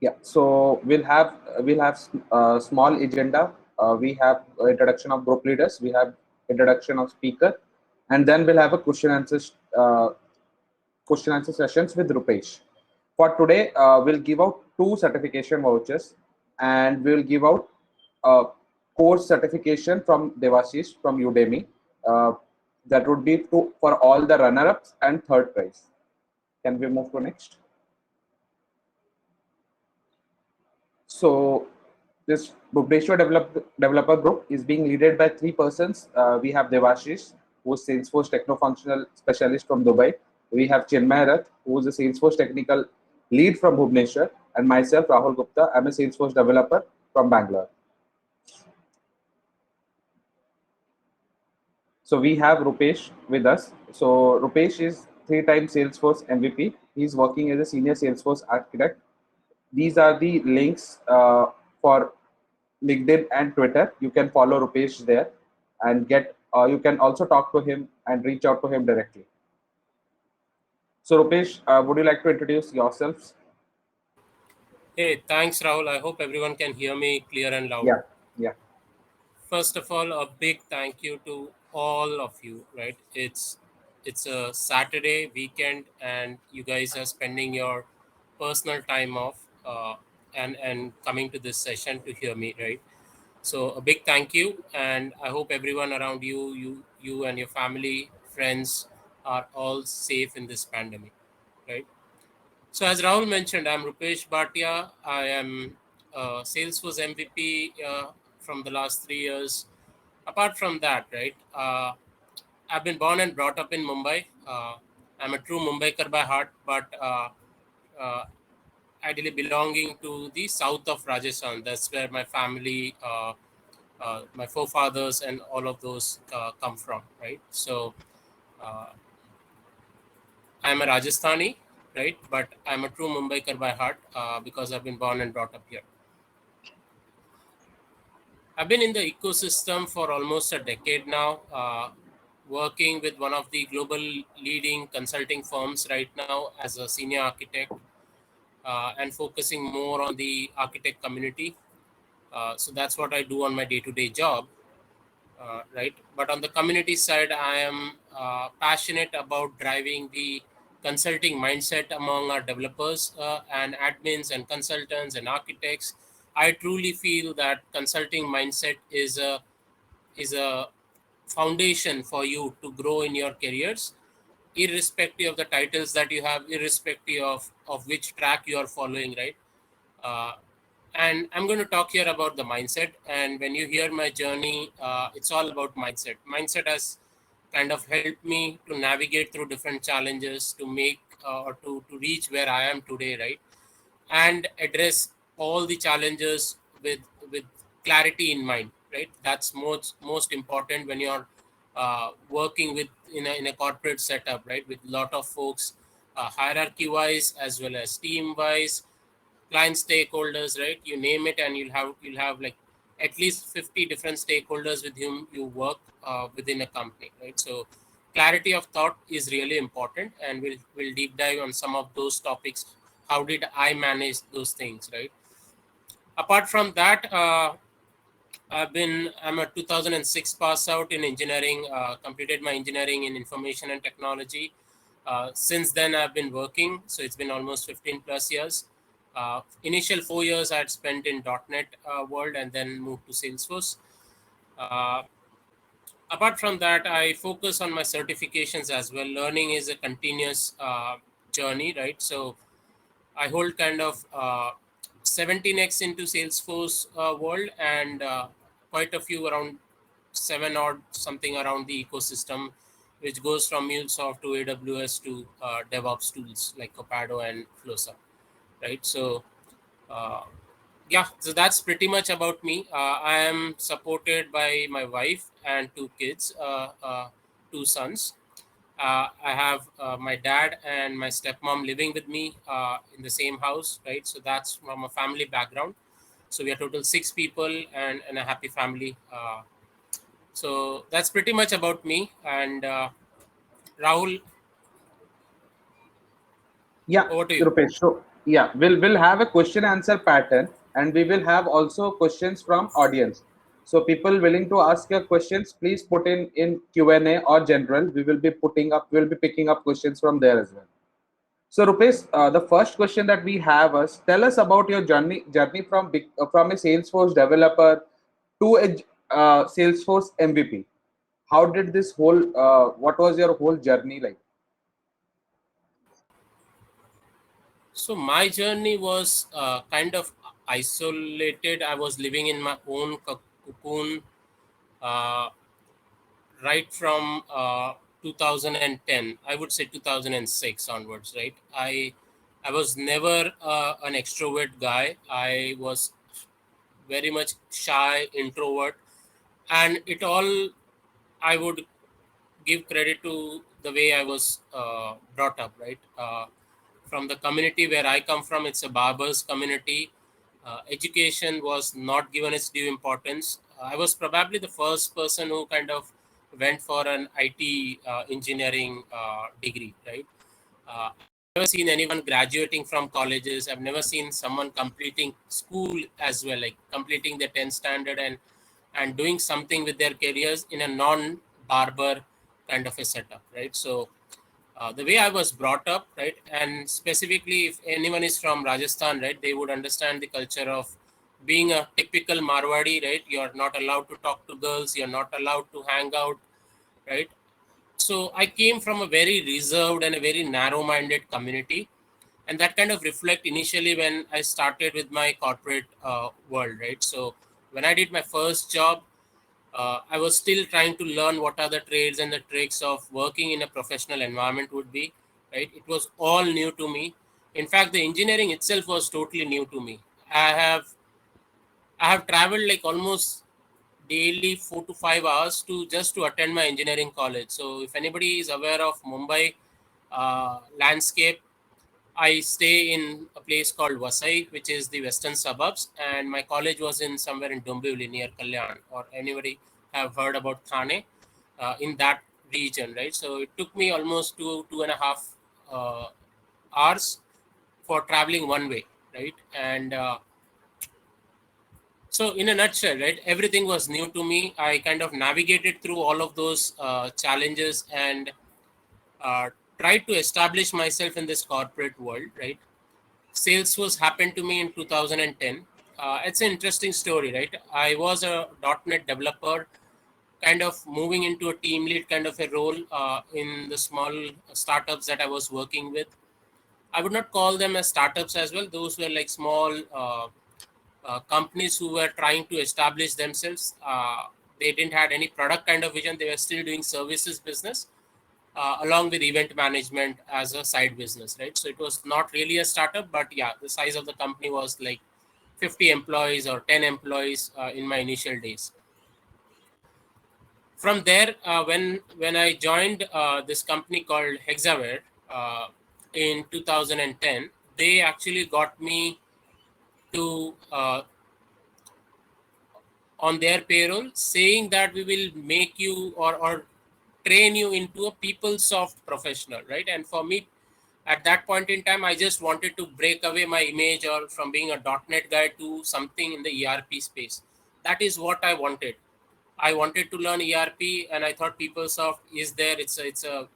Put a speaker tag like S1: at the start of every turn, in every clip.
S1: Yeah, so we'll have small agenda. We have introduction of group leaders. We have introduction of speaker, and then we'll have a question answer sessions with Rupesh. For today, we'll give out two certification vouchers, and we'll give out a course certification from Devashish from Udemy. Uh, that would be for all the runner-ups and third prize. Can we move to next? So this Bhubaneswar developer group is being led by three persons. We have Devashish, who is Salesforce techno-functional specialist from Dubai. We have Chinmay Rath, who is a Salesforce technical lead from Bhubaneswar, and myself, Rahul Gupta. I'm a Salesforce developer from Bangalore. So we have Rupesh with us. So Rupesh is three-time Salesforce MVP. He's working as a senior Salesforce architect. These are the links for LinkedIn and Twitter. You can follow Rupesh there and get. You can also talk to him and reach out to him directly. So Rupesh, would you like to introduce yourselves?
S2: Hey, thanks, Rahul. I hope everyone can hear me clear and loud.
S1: Yeah, yeah,
S2: First of all, a big thank you to all of you. Right, it's a Saturday weekend, and you guys are spending your personal time off and coming to this session to hear me. Right, so a big thank you, and I hope everyone around you and your family, friends are all safe in this pandemic. Right. So as Rahul mentioned, I'm Rupesh Bhatia. I am Salesforce MVP from the last 3 years. Apart from that, right, I've been born and brought up in Mumbai. I'm a true Mumbaikar by heart, but uh, ideally belonging to the south of Rajasthan. That's where my family, my forefathers, and all of those come from, right? So uh, I'm a Rajasthani, right? But I'm a true Mumbaikar by heart because I've been born and brought up here. I've been in the ecosystem for almost a decade now, working with one of the global leading consulting firms right now as a senior architect and focusing more on the architect community. So that's what I do on my day-to-day job. Right. But on the community side, I am passionate about driving the consulting mindset among our developers and admins and consultants and architects. I truly feel that consulting mindset is a foundation for you to grow in your careers, irrespective of the titles that you have, irrespective of which track you are following. Right. Uh, and I'm going to talk here about the mindset. And when you hear my journey, it's all about mindset. Mindset has kind of helped me to navigate through different challenges to make or to reach where I am today, right? And address all the challenges with clarity in mind, right? That's most important when you're working with in a corporate setup, right? With a lot of folks, hierarchy wise as well as team wise, client stakeholders, right? You name it, and you'll have like at least 50 different stakeholders with whom you work within a company, right? So clarity of thought is really important, and we'll deep dive on some of those topics. How did I manage those things, right? Apart from that, I'm a 2006 pass out in engineering, completed my engineering in information and technology. Since then, I've been working, so it's been almost 15 plus years. Initial 4 years I had spent in .NET world, and then moved to Salesforce. Uh, Apart from that, I focus on my certifications as well. Learning is a continuous journey, right? So I hold kind of 17x into Salesforce world, and quite a few, around 7 or something around the ecosystem, which goes from MuleSoft to AWS to DevOps tools like Copado and Flosa, right? So uh, yeah, so that's pretty much about me. I am supported by my wife and two kids, two sons. I have my dad and my stepmom living with me in the same house, right? So that's from a family background. So we are total 6 people and a happy family. So that's pretty much about me. And Rahul,
S1: yeah.
S2: over to you.
S1: Rupesh. So Yeah, we'll have a question answer pattern, and we will have also questions from audience. So people willing to ask your questions, please put in Q&A or general. We'll be picking up questions from there as well. So Rupesh, the first question that we have is, tell us about your journey from a Salesforce developer to a Salesforce MVP. How did this whole what was your whole journey like?
S2: So my journey was kind of isolated. I was living in my own cocoon uh, right from 2010. I would say 2006 onwards. Right. I was never an extrovert guy. I was very much shy, introvert, and it all I would give credit to the way I was brought up, right? From the community where I come from, it's a barbers community. Education was not given its due importance. I was probably the first person who kind of went for an IT engineering degree, right? I've never seen anyone graduating from colleges. I've never seen someone completing school as well, like completing the 10th standard and doing something with their careers in a non-barber kind of a setup, right? So the way I was brought up, right, and specifically if anyone is from Rajasthan, right, they would understand the culture of being a typical Marwadi, right? You're not allowed to talk to girls, you're not allowed to hang out, right? So I came from a very reserved and a very narrow-minded community, and that kind of reflect initially when I started with my corporate world, right? So when I did my first job, I was still trying to learn what are the trades and the tricks of working in a professional environment would be, right? It was all new to me. In fact, the engineering itself was totally new to me. I have I have traveled like almost daily 4 to 5 hours to just to attend my engineering college. So if anybody is aware of Mumbai landscape, I stay in a place called Vasai, which is the western suburbs, and my college was in somewhere in Dombivli near Kalyan. Or anybody have heard about Thane in that region, right? So it took me almost 2.5 uh, hours for traveling one way, right? And so, in a nutshell, right, everything was new to me. I kind of navigated through all of those challenges and uh, tried to establish myself in this corporate world, right? Salesforce happened to me in 2010. It's an interesting story, right? I was a .NET developer, kind of moving into a team lead kind of a role in the small startups that I was working with. I would not call them as startups as well. Those were like small companies who were trying to establish themselves. They didn't had any product kind of vision. They were still doing services business along with event management as a side business, right? So it was not really a startup, but yeah, the size of the company was like 50 employees or 10 employees in my initial days. From there, when I joined this company called Hexaware in 2010, they actually got me to on their payroll, saying that we will make you or train you into a PeopleSoft professional, right? And for me, at that point in time, I just wanted to break away my image or from being a .NET guy to something in the ERP space. That is what I wanted. I wanted to learn ERP, and I thought PeopleSoft is there. It's a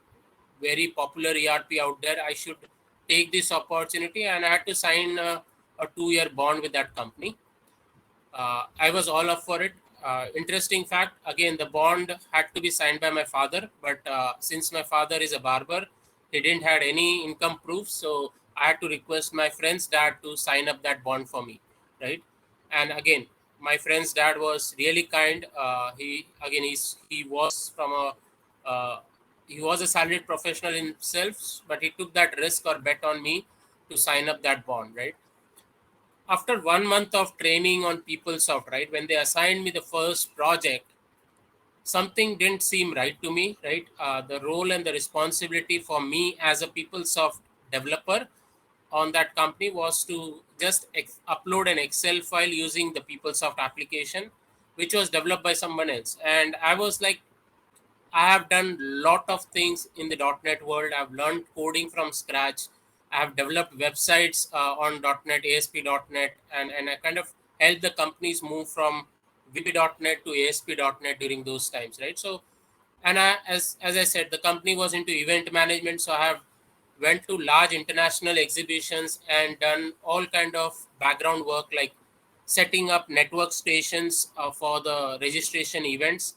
S2: very popular ERP out there. I should take this opportunity, and I had to sign a 2-year bond with that company. I was all up for it. Interesting fact, again, the bond had to be signed by my father, but since my father is a barber, he didn't had any income proof, so I had to request my friend's dad to sign up that bond for me, right? And again, my friend's dad was really kind. He was from a he was a salaried professional himself, but he took that risk or bet on me to sign up that bond, right? After 1 month of training on PeopleSoft, right, when they assigned me the first project, something didn't seem right to me, right? The role and the responsibility for me as a PeopleSoft developer on that company was to just upload an Excel file using the PeopleSoft application, which was developed by someone else. And I was like, I have done lot of things in the .NET world. I've learned coding from scratch. I have developed websites on .NET, ASP.NET, and I kind of helped the companies move from VB.NET to ASP.NET during those times, right? So, and as I said, the company was into event management, so I have went to large international exhibitions and done all kind of background work like setting up network stations for the registration events,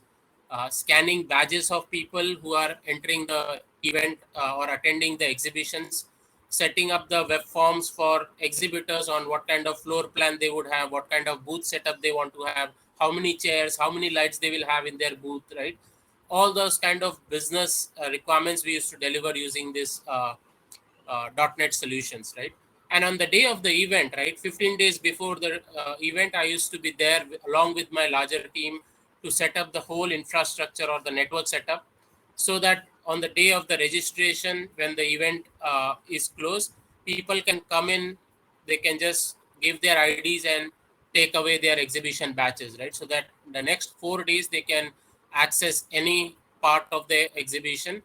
S2: scanning badges of people who are entering the event or attending the exhibitions, setting up the web forms for exhibitors on what kind of floor plan they would have, what kind of booth setup they want to have, how many chairs, how many lights they will have in their booth, right? All those kind of business requirements we used to deliver using this .NET solutions, right? And on the day of the event, right, 15 days before the event, I used to be there along with my larger team to set up the whole infrastructure or the network setup, so that on the day of the registration, when the event is closed, people can come in, they can just give their IDs and take away their exhibition batches, right? So that the next 4 days they can access any part of the exhibition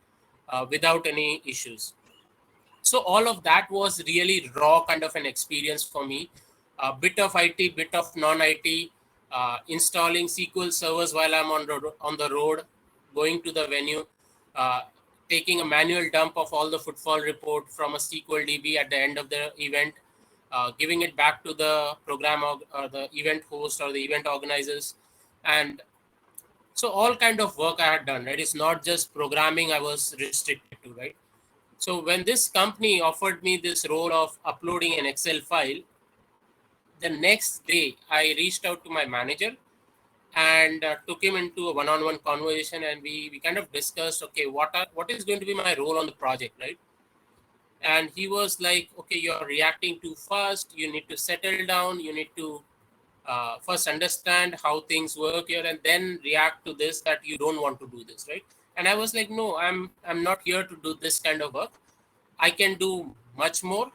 S2: without any issues. So all of that was really raw kind of an experience for me. A bit of IT, bit of non-IT, installing SQL servers while I'm on the road, going to the venue, uh, taking a manual dump of all the footfall report from a SQL DB at the end of the event, giving it back to the or the event host or the event organizers. And so all kind of work I had done, right? It's not just programming I was restricted to, right? So when this company offered me this role of uploading an Excel file, the next day I reached out to my manager and took him into a one-on-one conversation, and we kind of discussed, okay, what is going to be my role on the project, right? And he was like, okay, you're reacting too fast. You need to settle down. You need to first understand how things work here, and then react to this that you don't want to do this, right? And I was like, no, I'm not here to do this kind of work. I can do much more.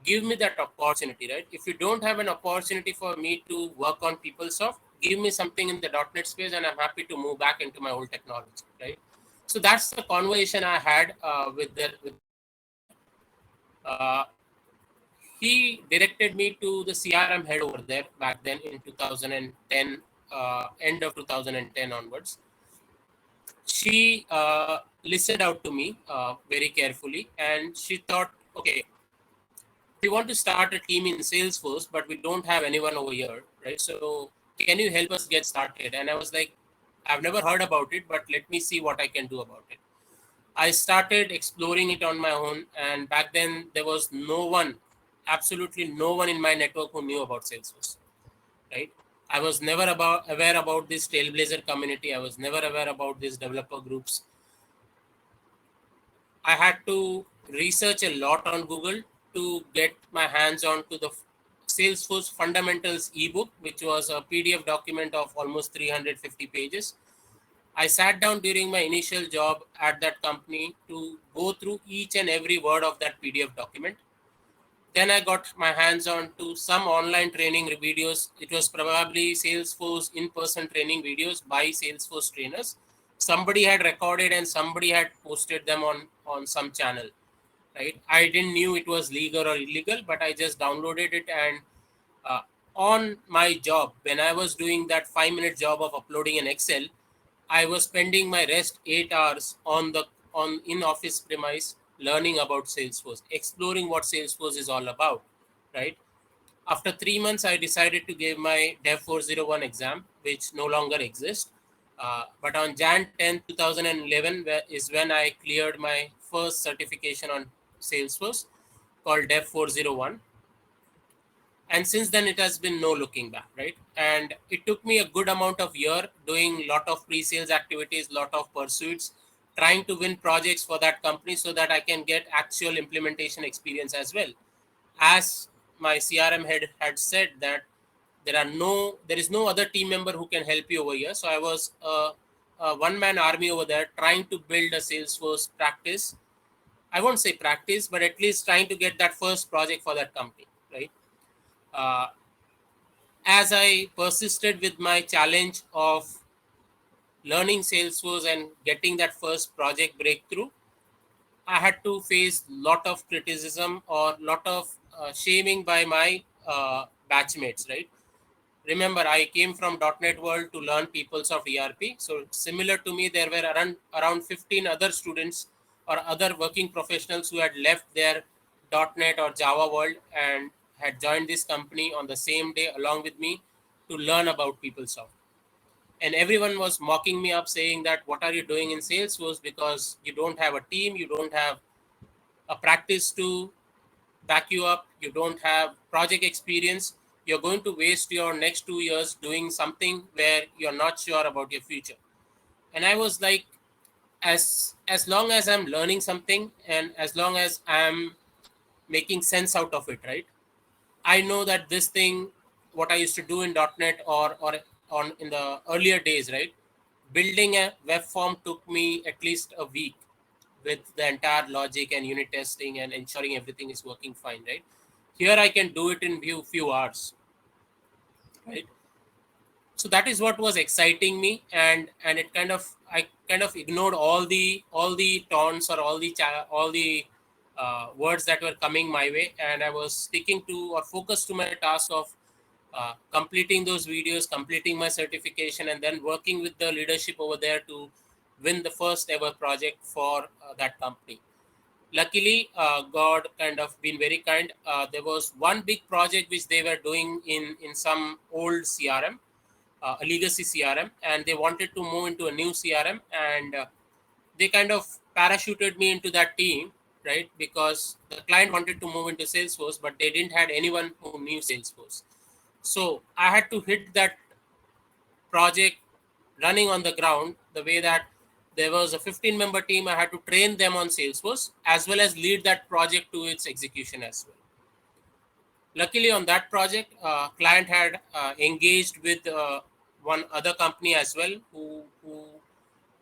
S2: Give me that opportunity, right? If you don't have an opportunity for me to work on PeopleSoft, give me something in the .NET space, and I'm happy to move back into my old technology, right? So that's the conversation I had with the manager. Uh, he directed me to the CRM head over there back then in 2010, end of 2010 onwards. She listened out to me very carefully, and she thought, okay, we want to start a team in Salesforce, but we don't have anyone over here, right? So can you help us get started? And I was like, I've never heard about it, but let me see what I can do about it. I started exploring it on my own, and back then there was no one, absolutely no one in my network who knew about Salesforce, right? I was never aware about this Trailblazer community. I was never aware about these developer groups. I had to research a lot on Google to get my hands on to the Salesforce Fundamentals ebook, which was a PDF document of almost 350 pages. I sat down during my initial job at that company to go through each and every word of that PDF document. Then I got my hands on to some online training videos. It was probably Salesforce in-person training videos by Salesforce trainers. Somebody had recorded and somebody had posted them on some channel, right? I didn't knew it was legal or illegal, but I just downloaded it, and uh, on my job, when I was doing that 5-minute job of uploading an Excel, I was spending my rest 8 hours on in office premise learning about Salesforce, exploring what Salesforce is all about, right? After 3 months, I decided to give my Dev 401 exam, which no longer exists. But on Jan 10, 2011 is when I cleared my first certification on Salesforce called Dev 401. And since then it has been no looking back, right? And it took me a good amount of year doing lot of pre-sales activities, lot of pursuits, trying to win projects for that company so that I can get actual implementation experience as well. As my CRM head had said that there is no other team member who can help you over here, so I was a one-man army over there trying to build a Salesforce practice. I won't say practice, but at least trying to get that first project for that company, right? uh, as I persisted with my challenge of learning Salesforce and getting that first project breakthrough, I had to face lot of criticism or lot of shaming by my batchmates, right? Remember, I came from .NET world to learn PeopleSoft ERP. So similar to me, there were around 15 other students or other working professionals who had left their .NET or Java world and had joined this company on the same day along with me to learn about PeopleSoft. And everyone was mocking me up, saying that what are you doing in Salesforce, because you don't have a team, you don't have a practice to back you up, you don't have project experience, you're going to waste your next 2 years doing something where you're not sure about your future. And I was like, as long as I'm learning something and as long as I'm making sense out of it, right? I know that this thing, what I used to do in .NET or on in the earlier days, right? Building a web form took me at least a week with the entire logic and unit testing and ensuring everything is working fine, right? Here I can do it in few hours, right? So that is what was exciting me, and it kind of, I kind of ignored all the taunts or all the words that were coming my way, and I was sticking to or focused to my task of completing those videos, completing my certification, and then working with the leadership over there to win the first ever project for that company. Luckily, God kind of been very kind. There was one big project which they were doing in some old CRM, a legacy CRM, and they wanted to move into a new CRM, and they kind of parachuted me into that team, right? Because the client wanted to move into Salesforce, but they didn't had anyone who knew Salesforce. So I had to hit that project running on the ground, the way that there was a 15-member team. I had to train them on Salesforce as well as lead that project to its execution as well. Luckily, on that project, client had engaged with one other company as well, who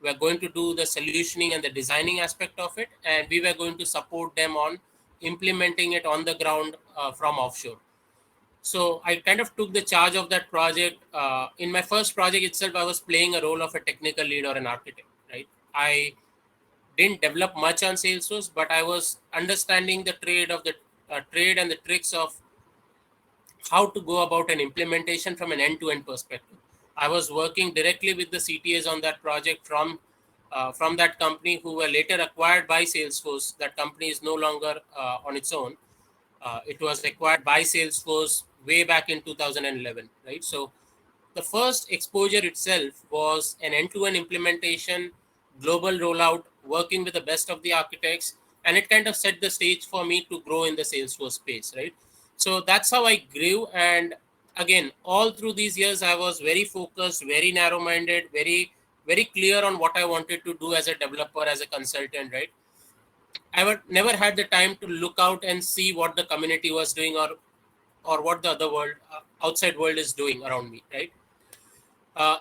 S2: were going to do the solutioning and the designing aspect of it, and we were going to support them on implementing it on the ground from offshore. So I kind of took the charge of that project. In my first project itself, I was playing a role of a technical lead or an architect, right? I didn't develop much on Salesforce, but I was understanding the trade and the tricks of how to go about an implementation from an end-to-end perspective. I was working directly with the CTAs on that project from that company, who were later acquired by Salesforce. That company is no longer on its own. It was acquired by Salesforce way back in 2011, right? So the first exposure itself was an end-to-end implementation, global rollout, working with the best of the architects, and it kind of set the stage for me to grow in the Salesforce space, right? So that's how I grew. And again, all through these years, I was very focused, very narrow-minded, very clear on what I wanted to do as a developer, as a consultant, right? I would never had the time to look out and see what the community was doing, or what the other world, outside world is doing around me, right?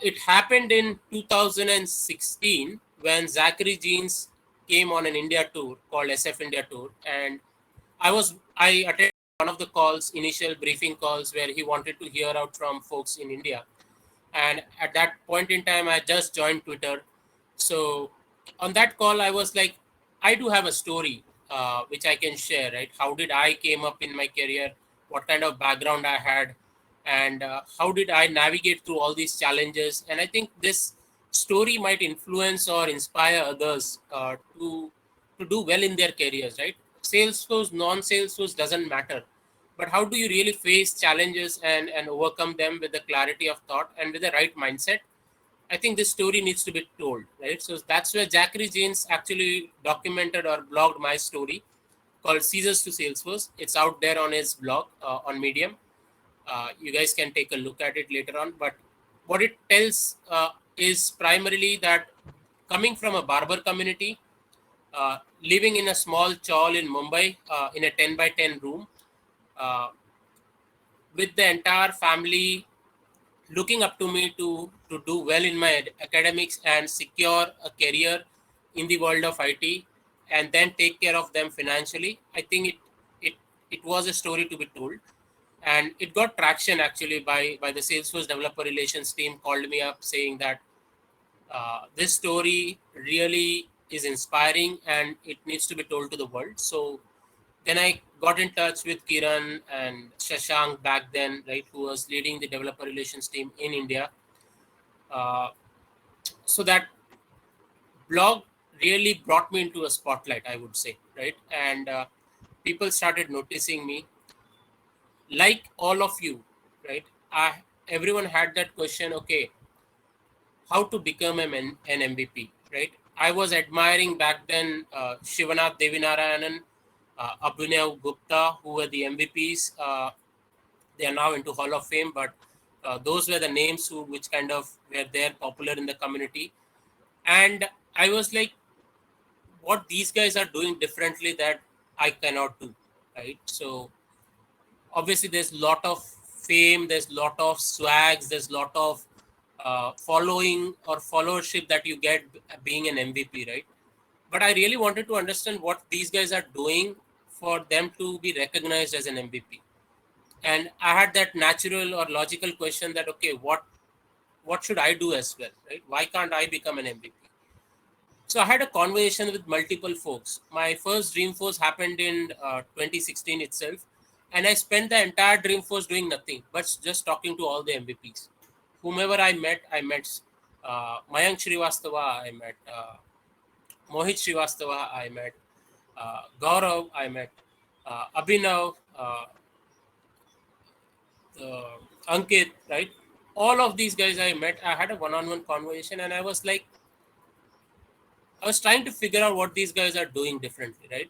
S2: It happened in 2016 when Zachary Jeans came on an India tour called SF India Tour, and I attended one of the calls, initial briefing calls, where he wanted to hear out from folks in India. And at that point in time, I just joined Twitter. So on that call, I was like, I do have a story which I can share, right? How did I came up in my career? What kind of background I had? And how did I navigate through all these challenges? And I think this story might influence or inspire others to do well in their careers, right? Salesforce, non-Salesforce doesn't matter, but how do you really face challenges and overcome them with the clarity of thought and with the right mindset? I think this story needs to be told, right? So that's where Zachary James actually documented or blogged my story called Caesars to Salesforce. It's out there on his blog on Medium. You guys can take a look at it later on. But what it tells is primarily that coming from a barber community, living in a small chawl in Mumbai, in a 10 by 10 room, uh, with the entire family looking up to me to do well in my academics and secure a career in the world of IT, and then take care of them financially. I think it it was a story to be told, and it got traction actually by the Salesforce developer relations team called me up saying that this story really is inspiring and it needs to be told to the world. So then I got in touch with Kiran and Shashank back then, right, who was leading the developer relations team in India. Uh, so that blog really brought me into a spotlight, I would say, right? And people started noticing me, like all of you, right? Everyone had that question, okay, how to become an MVP, right? I was admiring back then Shivanath Devinarayanan, Abhinav Gupta, who were the MVPs. They are now into Hall of Fame, but those were the names which kind of were there popular in the community. And I was like, what these guys are doing differently that I cannot do, right? So obviously there's a lot of fame, there's a lot of swags, there's a lot of following or followership that you get being an MVP, right? But I really wanted to understand what these guys are doing for them to be recognized as an MVP. And I had that natural or logical question that, okay, what should I do as well, right? Why can't I become an MVP? So I had a conversation with multiple folks. My first Dreamforce happened in 2016 itself, and I spent the entire Dreamforce doing nothing but just talking to all the MVPs. Whomever I met Mayank Srivastava, I met Mohit Srivastava, I met Gaurav, I met Abhinav, Ankit, right? All of these guys I met, I had a one-on-one conversation, and I was trying to figure out what these guys are doing differently, right?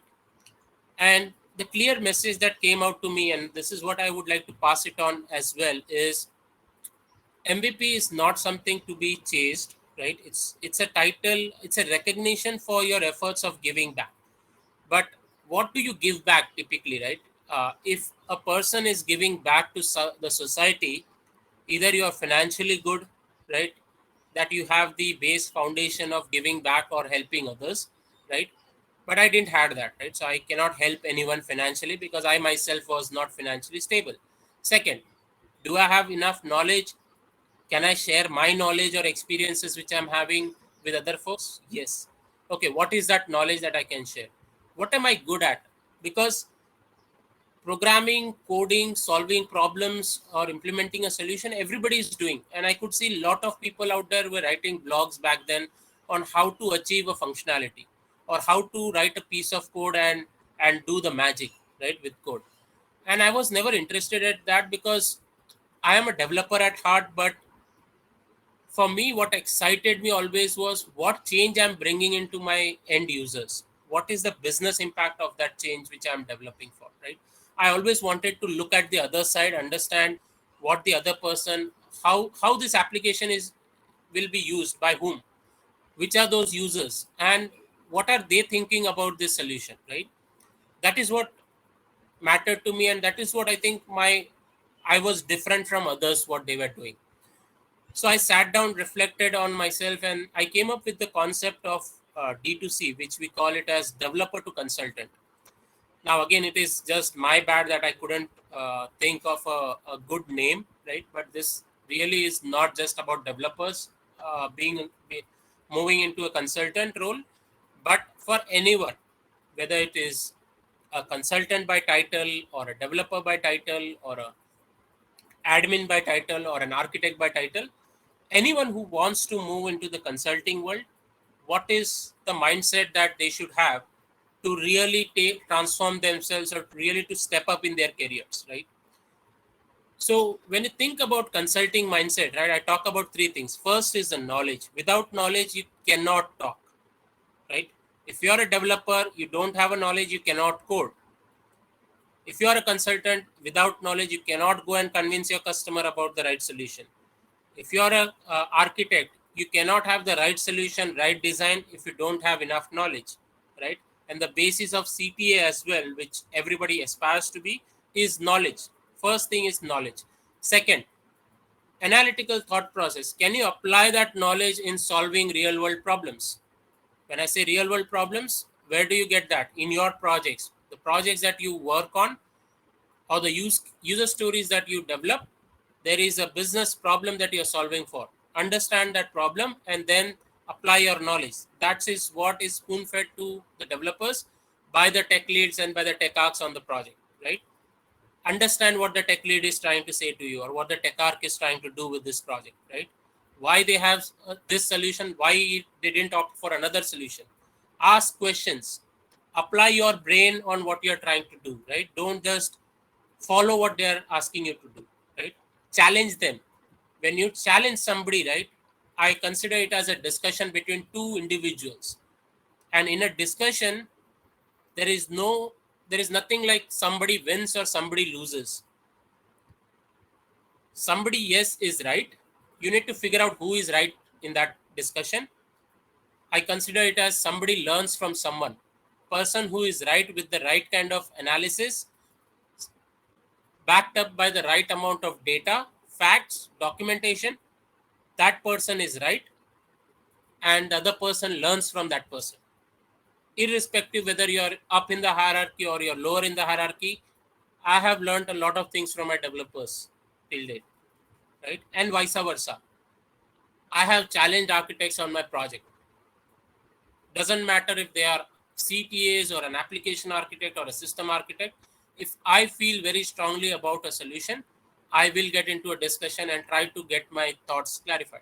S2: And the clear message that came out to me, and this is what I would like to pass it on as well, is MVP is not something to be chased, right? It's a title, it's a recognition for your efforts of giving back. But what do you give back typically, right? If a person is giving back to the society, either you are financially good, right? That you have the base foundation of giving back or helping others, right? But I didn't have that, right? So I cannot help anyone financially because I myself was not financially stable. Second, do I have enough knowledge? Can I share my knowledge or experiences which I'm having with other folks? Yes. Okay, what is that knowledge that I can share? What am I good at? Because programming, coding, solving problems, or implementing a solution, everybody is doing. And I could see a lot of people out there were writing blogs back then on how to achieve a functionality or how to write a piece of code and do the magic, right, with code. And I was never interested at that because I am a developer at heart, but for me, what excited me always was what change I'm bringing into my end users. What is the business impact of that change which I'm developing for, right? I always wanted to look at the other side, understand what the other person, how this application is will be used by whom, which are those users, and what are they thinking about this solution, right? That is what mattered to me, and that is what I think I was different from others what they were doing. So I sat down, reflected on myself, and I came up with the concept of D2C, which we call it as developer to consultant. Now, again, it is just my bad that I couldn't think of a good name, right? But this really is not just about developers moving into a consultant role, but for anyone, whether it is a consultant by title or a developer by title or a admin by title or an architect by title, anyone who wants to move into the consulting world, what is the mindset that they should have to really transform themselves or really to step up in their careers, right? So when you think about consulting mindset, right, I talk about three things. First is the knowledge. Without knowledge, you cannot talk, right? If you are a developer, you don't have a knowledge, you cannot code. If you are a consultant, without knowledge, you cannot go and convince your customer about the right solution. If you are a architect, you cannot have the right solution, right design if you don't have enough knowledge, right? And the basis of CTA as well, which everybody aspires to be, is knowledge. First thing is knowledge. Second, analytical thought process. Can you apply that knowledge in solving real world problems? When I say real world problems, where do you get that? In your projects, the projects that you work on, or the user stories that you develop. There is a business problem that you're solving for. Understand that problem and then apply your knowledge. That is what is spoon fed to the developers by the tech leads and by the tech arcs on the project, right? Understand what the tech lead is trying to say to you, or what the tech arc is trying to do with this project, right? Why they have this solution, why they didn't opt for another solution. Ask questions, apply your brain on what you're trying to do, right? Don't just follow what they're asking you to do, right? Challenge them. When you challenge somebody, right, I consider it as a discussion between two individuals. And in a discussion, there is no there is nothing like somebody wins or somebody loses. Somebody, yes, is right. You need to figure out who is right in that discussion. I consider it as somebody learns from someone. Person who is right with the right kind of analysis, backed up by the right amount of data, facts, documentation, that person is right, and the other person learns from that person. Irrespective whether you're up in the hierarchy or you're lower in the hierarchy, I have learned a lot of things from my developers till date, right? And vice versa. I have challenged architects on my project. Doesn't matter if they are CTAs or an application architect or a system architect. If I feel very strongly about a solution, I will get into a discussion and try to get my thoughts clarified,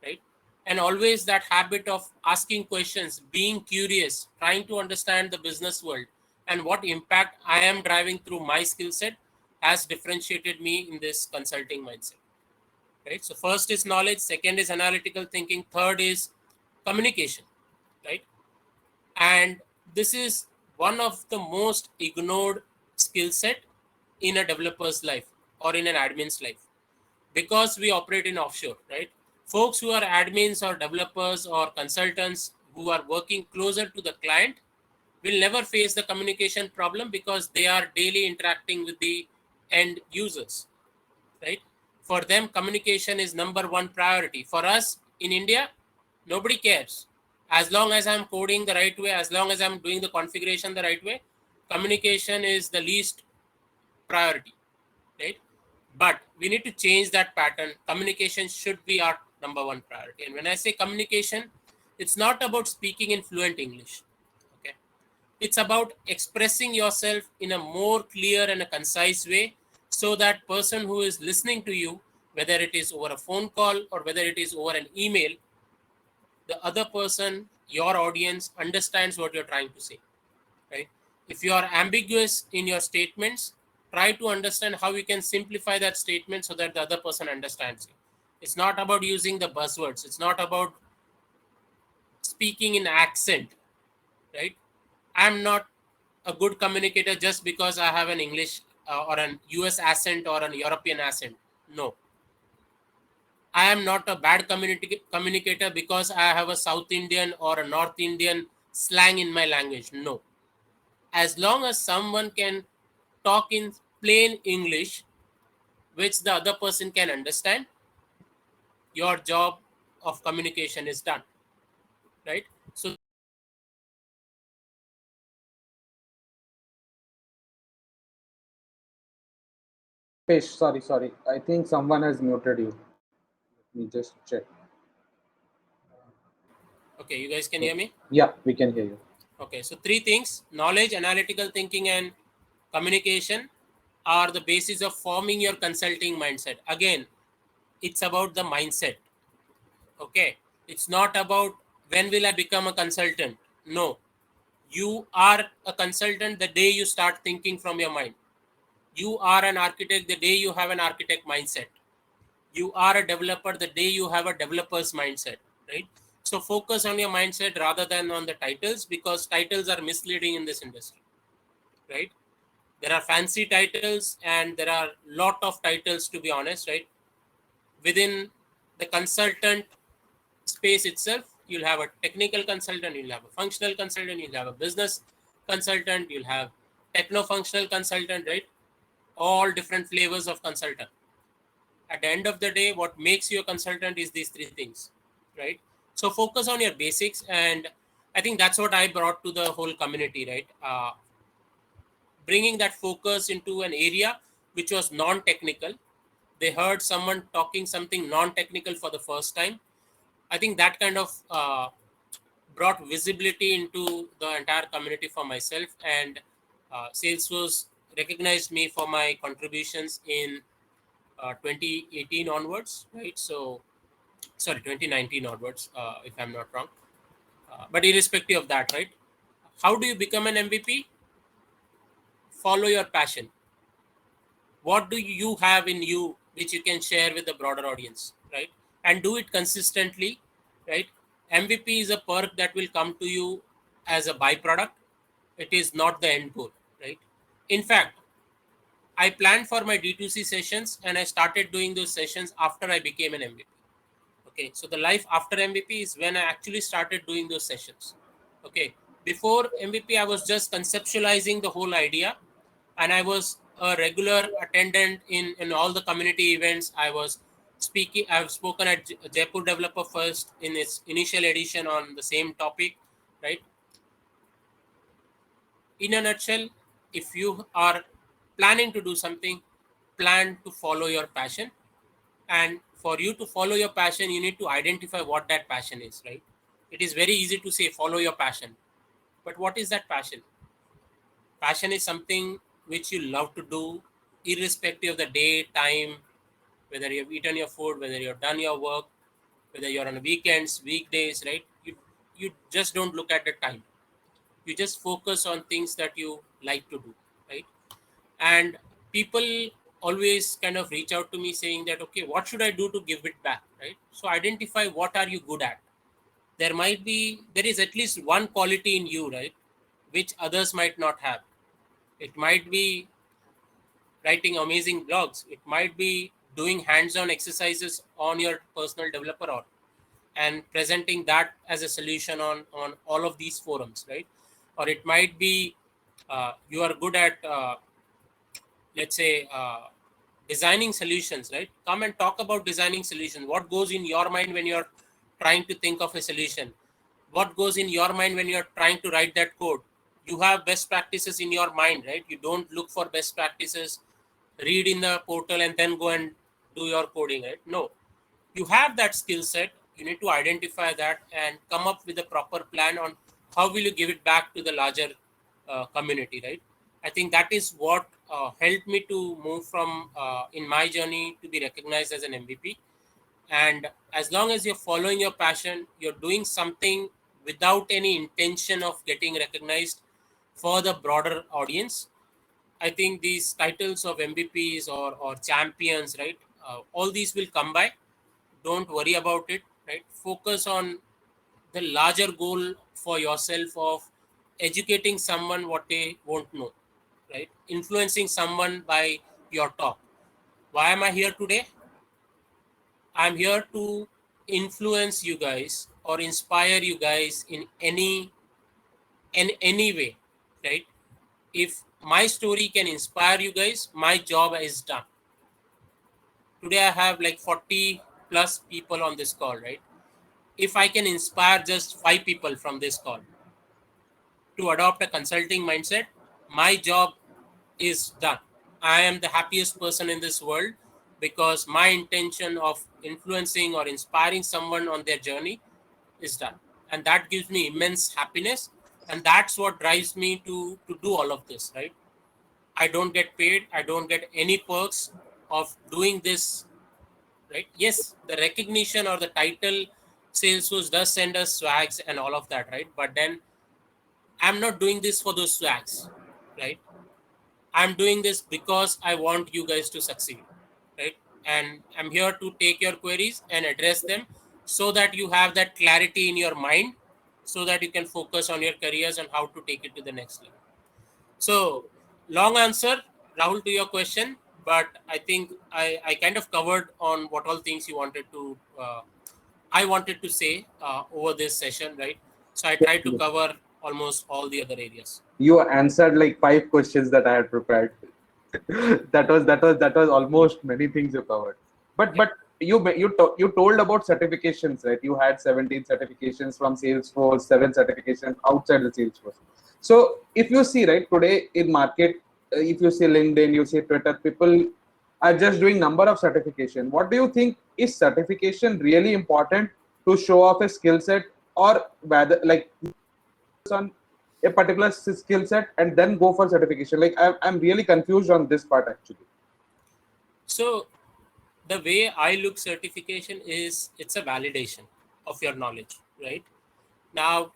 S2: right? And always that habit of asking questions, being curious, trying to understand the business world and what impact I am driving through my skill set has differentiated me in this consulting mindset, right? So first is knowledge, second is analytical thinking, third is communication, right? And this is one of the most ignored skill set in a developer's life or in an admin's life, because we operate in offshore, right? Folks who are admins or developers or consultants who are working closer to the client will never face the communication problem because they are daily interacting with the end users, right? For them, communication is number one priority. For us in India, nobody cares. As long as I'm coding the right way, as long as I'm doing the configuration the right way, communication is the least priority, right? But we need to change that pattern. Communication should be our number one priority. And when I say communication, it's not about speaking in fluent English. Okay. It's about expressing yourself in a more clear and a concise way so that person who is listening to you, whether it is over a phone call or whether it is over an email, the other person, your audience, understands what you're trying to say, right? If you are ambiguous in your statements, try to understand how you can simplify that statement so that the other person understands you. It's not about using the buzzwords. It's not about speaking in accent, right? I'm not a good communicator just because I have an English or an US accent or an European accent. No. I am not a bad communicator because I have a South Indian or a North Indian slang in my language. No. As long as someone can talk in plain English, which the other person can understand, your job of communication is done, right? So
S1: Rupesh, sorry. I think someone has muted you. Let me just check.
S2: okay, you guys can hear me.
S1: Yeah, we can hear you.
S2: Okay, so three things: knowledge, analytical thinking, and communication are the basis of forming your consulting mindset. Again, it's about the mindset. Okay, it's not about when will I become a consultant. No, you are a consultant the day you start thinking from your mind. You are an architect the day you have an architect mindset. You are a developer the day you have a developer's mindset, right? So focus on your mindset rather than on the titles, because titles are misleading in this industry, right? There are fancy titles and there are lot of titles, to be honest, right? Within the consultant space itself, you'll have a technical consultant, you'll have a functional consultant, you'll have a business consultant, you'll have techno functional consultant, right? All different flavors of consultant. At the end of the day, what makes you a consultant is these three things, right? So focus on your basics, and I think that's what I brought to the whole community, right? Bringing that focus into an area which was non-technical. They heard someone talking something non-technical for the first time. I think that kind of brought visibility into the entire community for myself, and Salesforce recognized me for my contributions in 2018 onwards, right? So sorry, 2019 onwards, if I'm not wrong. But irrespective of that, right, how do you become an MVP? Follow your passion. What do you have in you which you can share with the broader audience, right? And do it consistently, right? MVP is a perk that will come to you as a byproduct. It is not the end goal, right? In fact, I planned for my D2C sessions and I started doing those sessions after I became an MVP. Okay, so the life after MVP is when I actually started doing those sessions. Okay, before MVP I was just conceptualizing the whole idea, and I was a regular attendant in all the community events. I was speaking, I've spoken at Jaipur Developer First in its initial edition on the same topic, right? In a nutshell, if you are planning to do something, plan to follow your passion. And for you to follow your passion, you need to identify what that passion is, right? It is very easy to say follow your passion, but what is that passion? Passion is something which you love to do, irrespective of the day, time, whether you've eaten your food, whether you've done your work, whether you're on weekends, weekdays, right? You just don't look at the time. You just focus on things that you like to do, right? And people always kind of reach out to me saying that, okay, what should I do to give it back, right? So identify what are you good at. There is at least one quality in you, right, which others might not have. It might be writing amazing blogs. It might be doing hands-on exercises on your personal developer or and presenting that as a solution on all of these forums, right? Or it might be you are good at let's say designing solutions, right? Come and talk about designing solutions. What goes in your mind when you're trying to think of a solution? What goes in your mind when you're trying to write that code? You have best practices in your mind, right? You don't look for best practices, read in the portal and then go and do your coding, right? No, you have that skill set. You need to identify that and come up with a proper plan on how will you give it back to the larger community, right? I think that is what helped me to move from in my journey to be recognized as an MVP. And as long as you're following your passion, you're doing something without any intention of getting recognized for the broader audience, I think these titles of MVPs or champions, right? All these will come by. Don't worry about it, right? Focus on the larger goal for yourself of educating someone what they won't know, right? Influencing someone by your talk. Why am I here today? I'm here to influence you guys or inspire you guys in any way, right? If my story can inspire you guys, my job is done. Today I have like 40 plus people on this call, right? If I can inspire just 5 people from this call to adopt a consulting mindset, my job is done. I am the happiest person in this world because my intention of influencing or inspiring someone on their journey is done. And that gives me immense happiness. And that's what drives me to do all of this, right? I don't get paid. I don't get any perks of doing this, right? Yes, the recognition or the title Salesforce does send us swags and all of that, right? But then I'm not doing this for those swags, right? I'm doing this because I want you guys to succeed, right? And I'm here to take your queries and address them so that you have that clarity in your mind so that you can focus on your careers and how to take it to the next level. So, long answer, Rahul, to your question, but I think I kind of covered on what all things you wanted to, I wanted to say over this session, right? So I tried to cover almost all the other areas.
S1: You answered like 5 questions that I had prepared. That was almost many things you covered. But
S2: Yeah.
S1: but you told about certifications, right? You had 17 certifications from Salesforce, 7 certifications outside the Salesforce. So if you see, right, today in market, if you see LinkedIn, you see Twitter, people are just doing number of certification. What do you think, is certification really important, to show off a skill set, or whether like on a particular skill set and then go for certification? Like I'm really confused on this part actually.
S2: So the way I look certification is it's a validation of your knowledge, right? Now,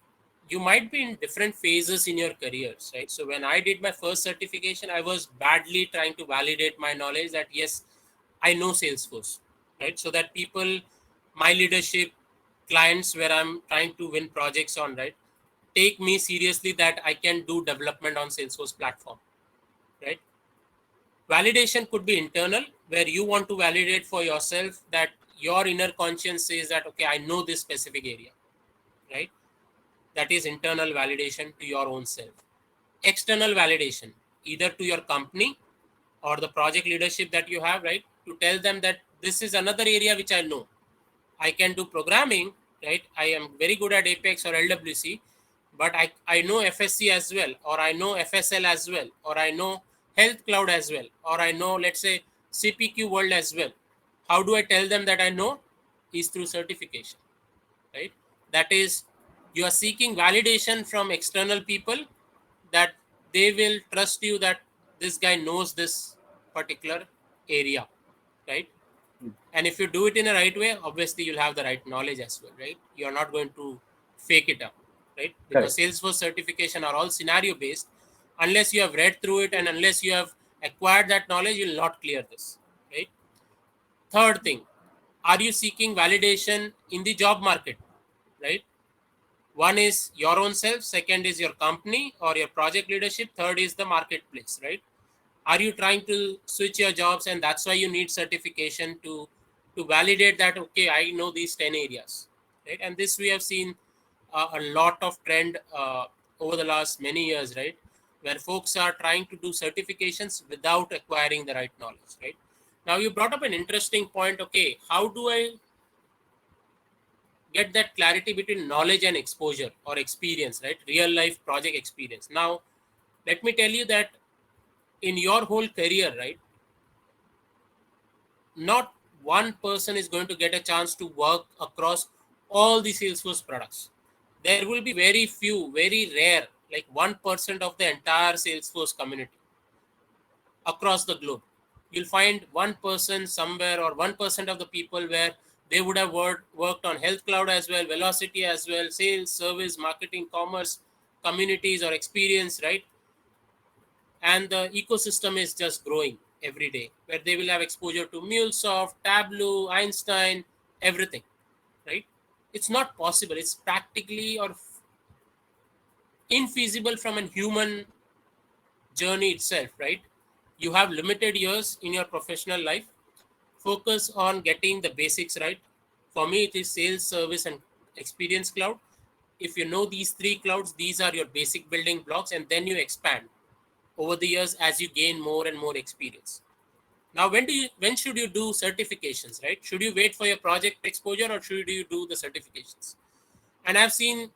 S2: you might be in different phases in your careers, right? So when I did my first certification, I was badly trying to validate my knowledge that yes, I know Salesforce, right? So that people, my leadership, clients where I'm trying to win projects on, right, take me seriously that I can do development on Salesforce platform, right? Validation could be internal, where you want to validate for yourself that your inner conscience says that okay, I know this specific area, right? That is internal validation to your own self. External validation, either to your company or the project leadership that you have, right, to tell them that this is another area which I know. I can do programming, right? I am very good at Apex or LWC, but I know FSC as well, or I know FSL as well, or I know Health Cloud as well, or I know, let's say, CPQ World as well. How do I tell them that I know? Is through certification, right? That is, you are seeking validation from external people that they will trust you that this guy knows this particular area, right? And if you do it in a right way, obviously you'll have the right knowledge as well, right? You're not going to fake it up, right? Because
S1: Correct.
S2: Salesforce certification are all scenario based. Unless you have read through it and unless you have acquired that knowledge, you'll not clear this, right? Third thing, are you seeking validation in the job market, right? One is your own self, second is your company or your project leadership, third is the marketplace, right? Are you trying to switch your jobs and that's why you need certification to validate that okay, I know these 10 areas, right? And this we have seen a lot of trend over the last many years, right, where folks are trying to do certifications without acquiring the right knowledge, right? Now you brought up an interesting point. Okay, how do I get that clarity between knowledge and exposure or experience, right? Real life project experience. Now let me tell you that in your whole career, right, not one person is going to get a chance to work across all the Salesforce products. There will be very few, very rare, like 1% of the entire Salesforce community across the globe. You'll find one person somewhere or 1% of the people where they would have worked on Health Cloud as well, Velocity as well, sales, service, marketing, commerce, communities or experience, right? And the ecosystem is just growing every day, where they will have exposure to MuleSoft, Tableau, Einstein, everything, right? It's not possible. It's practically or infeasible from a human journey itself, right? You have limited years in your professional life. Focus on getting the basics right. For me, it is sales, service, and experience cloud. If you know these three clouds, these are your basic building blocks, and then you expand over the years as you gain more and more experience. Now, when should you do certifications, right? Should you wait for your project exposure or should you do the certifications? And I've seen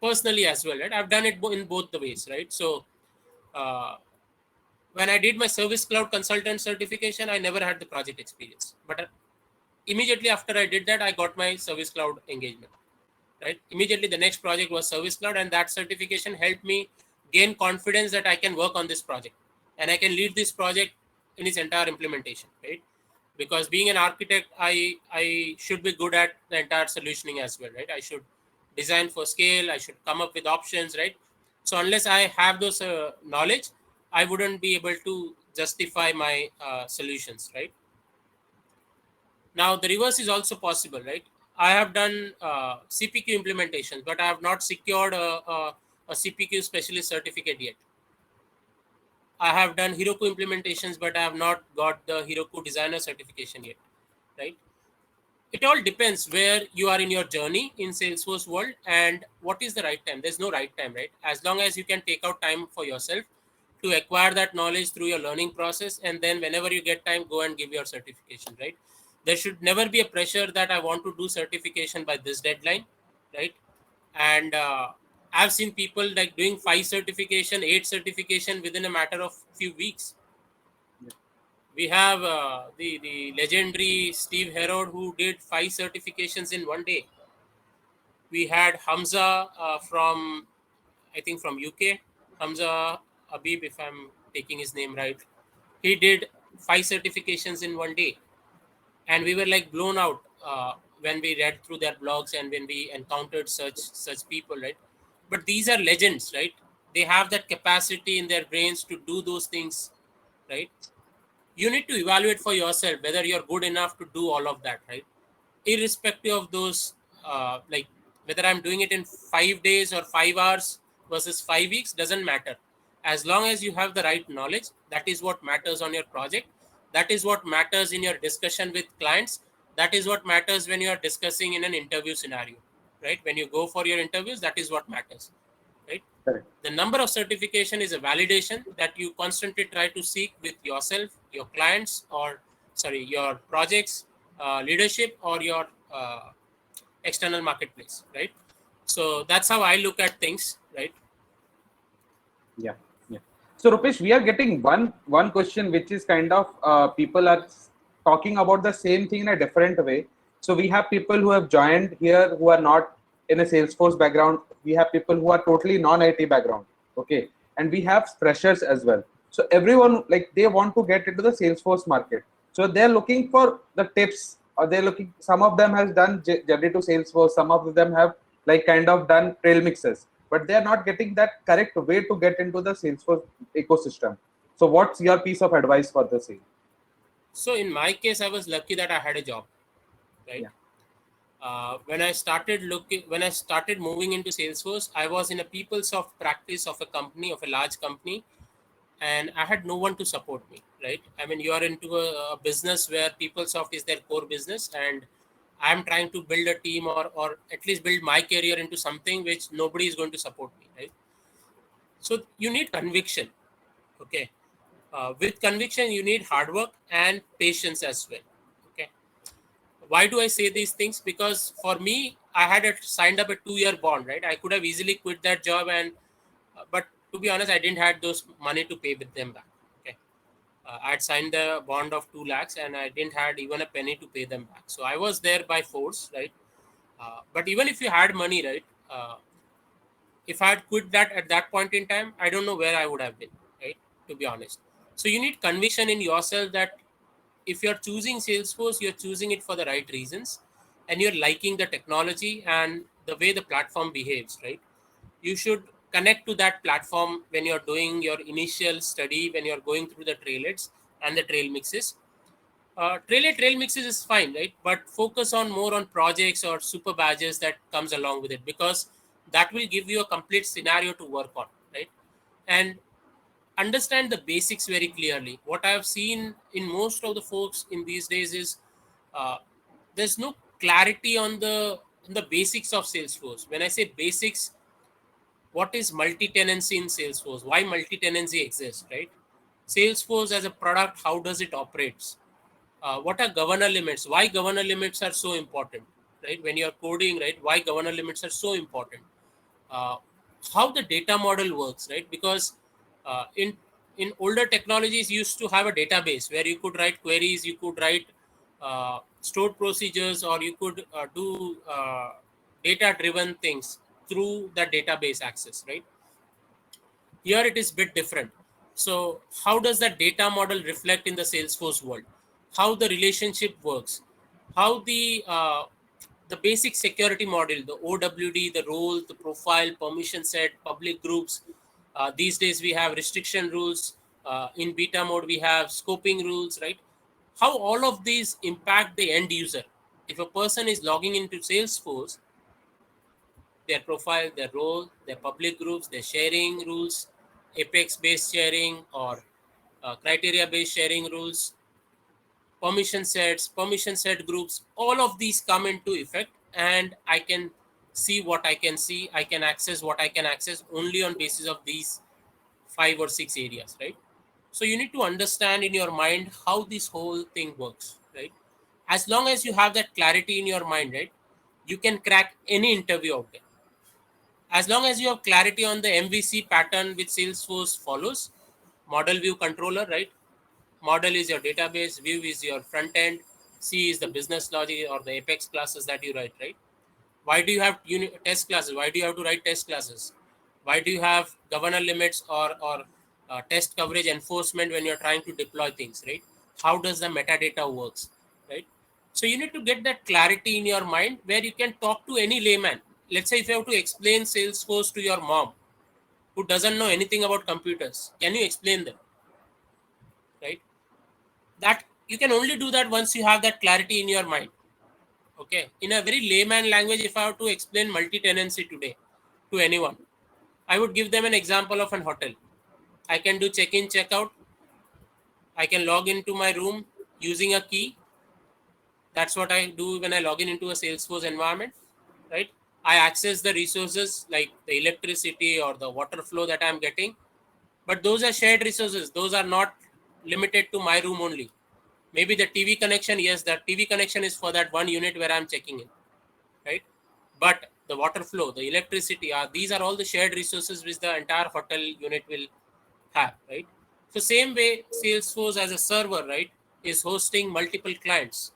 S2: personally as well, right? I've done it in both the ways, right? So uh, when I did my service cloud consultant certification, I never had the project experience, but immediately after I did that, I got my service cloud engagement, right? Immediately the next project was service cloud, and that certification helped me gain confidence that I can work on this project and I can lead this project in its entire implementation, right? Because being an architect, I should be good at the entire solutioning as well, right? I should design for scale, I should come up with options, right? So unless I have those knowledge, I wouldn't be able to justify my solutions, right? Now the reverse is also possible, right? I have done CPQ implementations, but I have not secured a CPQ specialist certificate yet. I have done Heroku implementations, but I have not got the Heroku designer certification yet, right? It all depends where you are in your journey in Salesforce world and what is the right time. There's no right time, right? As long as you can take out time for yourself to acquire that knowledge through your learning process, and then whenever you get time, go and give your certification, right? There should never be a pressure that I want to do certification by this deadline, right? And I've seen people like doing 5 certification, 8 certification within a matter of few weeks. We have the legendary Steve Herod, who did 5 certifications in one day. We had Hamza from, I think, from UK. Hamza Habib, if I'm taking his name right. He did 5 certifications in one day, and we were like blown out when we read through their blogs and when we encountered such people, right? But these are legends, right? They have that capacity in their brains to do those things, right? You need to evaluate for yourself whether you're good enough to do all of that, right? Irrespective of those, like whether I'm doing it in 5 days or 5 hours versus 5 weeks, doesn't matter. As long as you have the right knowledge, that is what matters on your project. That is what matters in your discussion with clients. That is what matters when you are discussing in an interview scenario, right? When you go for your interviews, that is what matters, right?
S1: Correct.
S2: The number of certification is a validation that you constantly try to seek with yourself, your clients, or sorry, your projects, leadership, or your external marketplace, right? So that's how I look at things, right?
S1: Yeah, yeah. So Rupesh, we are getting one question which is kind of people are talking about the same thing in a different way. So we have people who have joined here who are not in a Salesforce background. We have people who are totally non-IT background. Okay, and we have freshers as well. So everyone, like, they want to get into the Salesforce market. So they're looking for the tips, or they're looking. Some of them has done journey to Salesforce. Some of them have like kind of done trail mixes, but they are not getting that correct way to get into the Salesforce ecosystem. So what's your piece of advice for the same?
S2: So in my case, I was lucky that I had a job, right?
S1: Yeah.
S2: When I started moving into Salesforce, I was in a PeopleSoft practice of a company, of a large company, and I had no one to support me, right? I mean, you are into a business where PeopleSoft is their core business, and I'm trying to build a team, or at least build my career into something which nobody is going to support me, right? So you need conviction, okay? With conviction, you need hard work and patience as well, okay? Why do I say these things? Because for me, I had signed up a 2-year bond, right? I could have easily quit that job, and but to be honest, I didn't have those money to pay with them back, okay? I had signed the bond of 2 lakhs, and I didn't had even a penny to pay them back. So I was there by force, right? But even if you had money, right? If I had quit that at that point in time, I don't know where I would have been, right? To be honest. So you need conviction in yourself that if you're choosing Salesforce, you're choosing it for the right reasons, and you're liking the technology and the way the platform behaves, right? You should connect to that platform when you're doing your initial study, when you're going through the trailheads and the trail mixes. Trail mixes is fine, right? But focus on more on projects or super badges that comes along with it, because that will give you a complete scenario to work on, right? And understand the basics very clearly. What I have seen in most of the folks in these days is uh, there's no clarity on the basics of Salesforce. When I say basics, what is multi-tenancy in Salesforce? Why multi-tenancy exists, right? Salesforce as a product, how does it operates? What are governor limits? Why governor limits are so important, right? When you're coding, right? Why governor limits are so important? uh, how the data model works, right? Because in older technologies, you used to have a database where you could write queries, you could write stored procedures, or you could do data driven things through the database access, right? Here it is a bit different. So how does that data model reflect in the Salesforce world? How the relationship works? How the basic security model, the OWD, the role, the profile, permission set, public groups. These days we have restriction rules. In beta mode we have scoping rules, right? How all of these impact the end user. If a person is logging into Salesforce, their profile, their role, their public groups, their sharing rules, Apex based sharing, or criteria based sharing rules, permission set groups, all of these come into effect, and I can see what I can see, I can access what I can access only on basis of these 5 or 6 areas, right? So you need to understand in your mind how this whole thing works, right? As long as you have that clarity in your mind, right, you can crack any interview out there. As long as you have clarity on the MVC pattern which Salesforce follows, model view controller, right? model is your database, view is your front end, C is the business logic or the Apex classes that you write, right? Why do you have test classes? Why do you have to write test classes? Why do you have governor limits or test coverage enforcement when you're trying to deploy things, right? How does the metadata works, right? So you need to get that clarity in your mind where you can talk to any layman. Let's say if you have to explain Salesforce to your mom who doesn't know anything about computers, can you explain them, right? That you can only do that once you have that clarity in your mind. Okay, in a very layman language, if I have to explain multi-tenancy today to anyone, I would give them an example of an hotel. I can do check-in, check-out. I can log into my room using a key. That's what I do when I log in into a Salesforce environment, right? I access the resources like the electricity or the water flow that I'm getting, but those are shared resources. Those are not limited to my room only. Maybe the TV connection, yes, the TV connection is for that one unit where I'm checking in, right? But the water flow, the electricity, these are all the shared resources which the entire hotel unit will have, right? So same way, Salesforce as a server, right, is hosting multiple clients.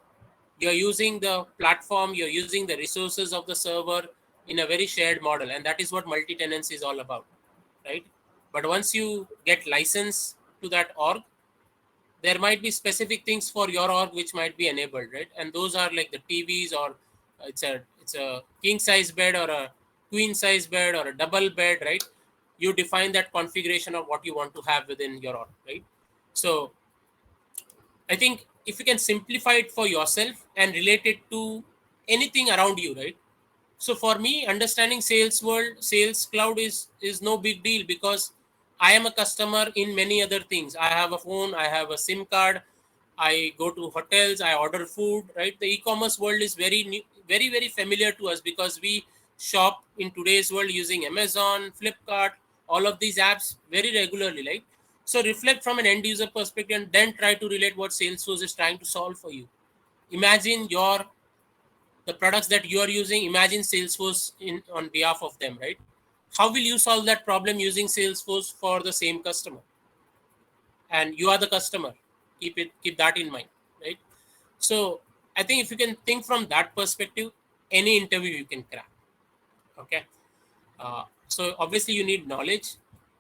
S2: You're using the platform, you're using the resources of the server in a very shared model, and that is what multi-tenancy is all about, right? But once you get license to that org, there might be specific things for your org which might be enabled, right? And those are like the TVs, or it's a king size bed or a queen size bed or a double bed, right? You define that configuration of what you want to have within your org, right? So I think if you can simplify it for yourself and relate it to anything around you, right? So for me, understanding sales world, sales cloud is no big deal because I am a customer in many other things. I have a phone, I have a SIM card, I go to hotels, I order food, right? The e-commerce world is very new, very very familiar to us because we shop in today's world using Amazon, Flipkart, all of these apps very regularly, right? So reflect from an end user perspective and then try to relate what Salesforce is trying to solve for you. Imagine the products that you are using, imagine Salesforce in on behalf of them, right? How will you solve that problem using Salesforce for the same customer? And you are the customer. Keep that in mind, right? So I think if you can think from that perspective, any interview you can crack. Okay. So obviously you need knowledge,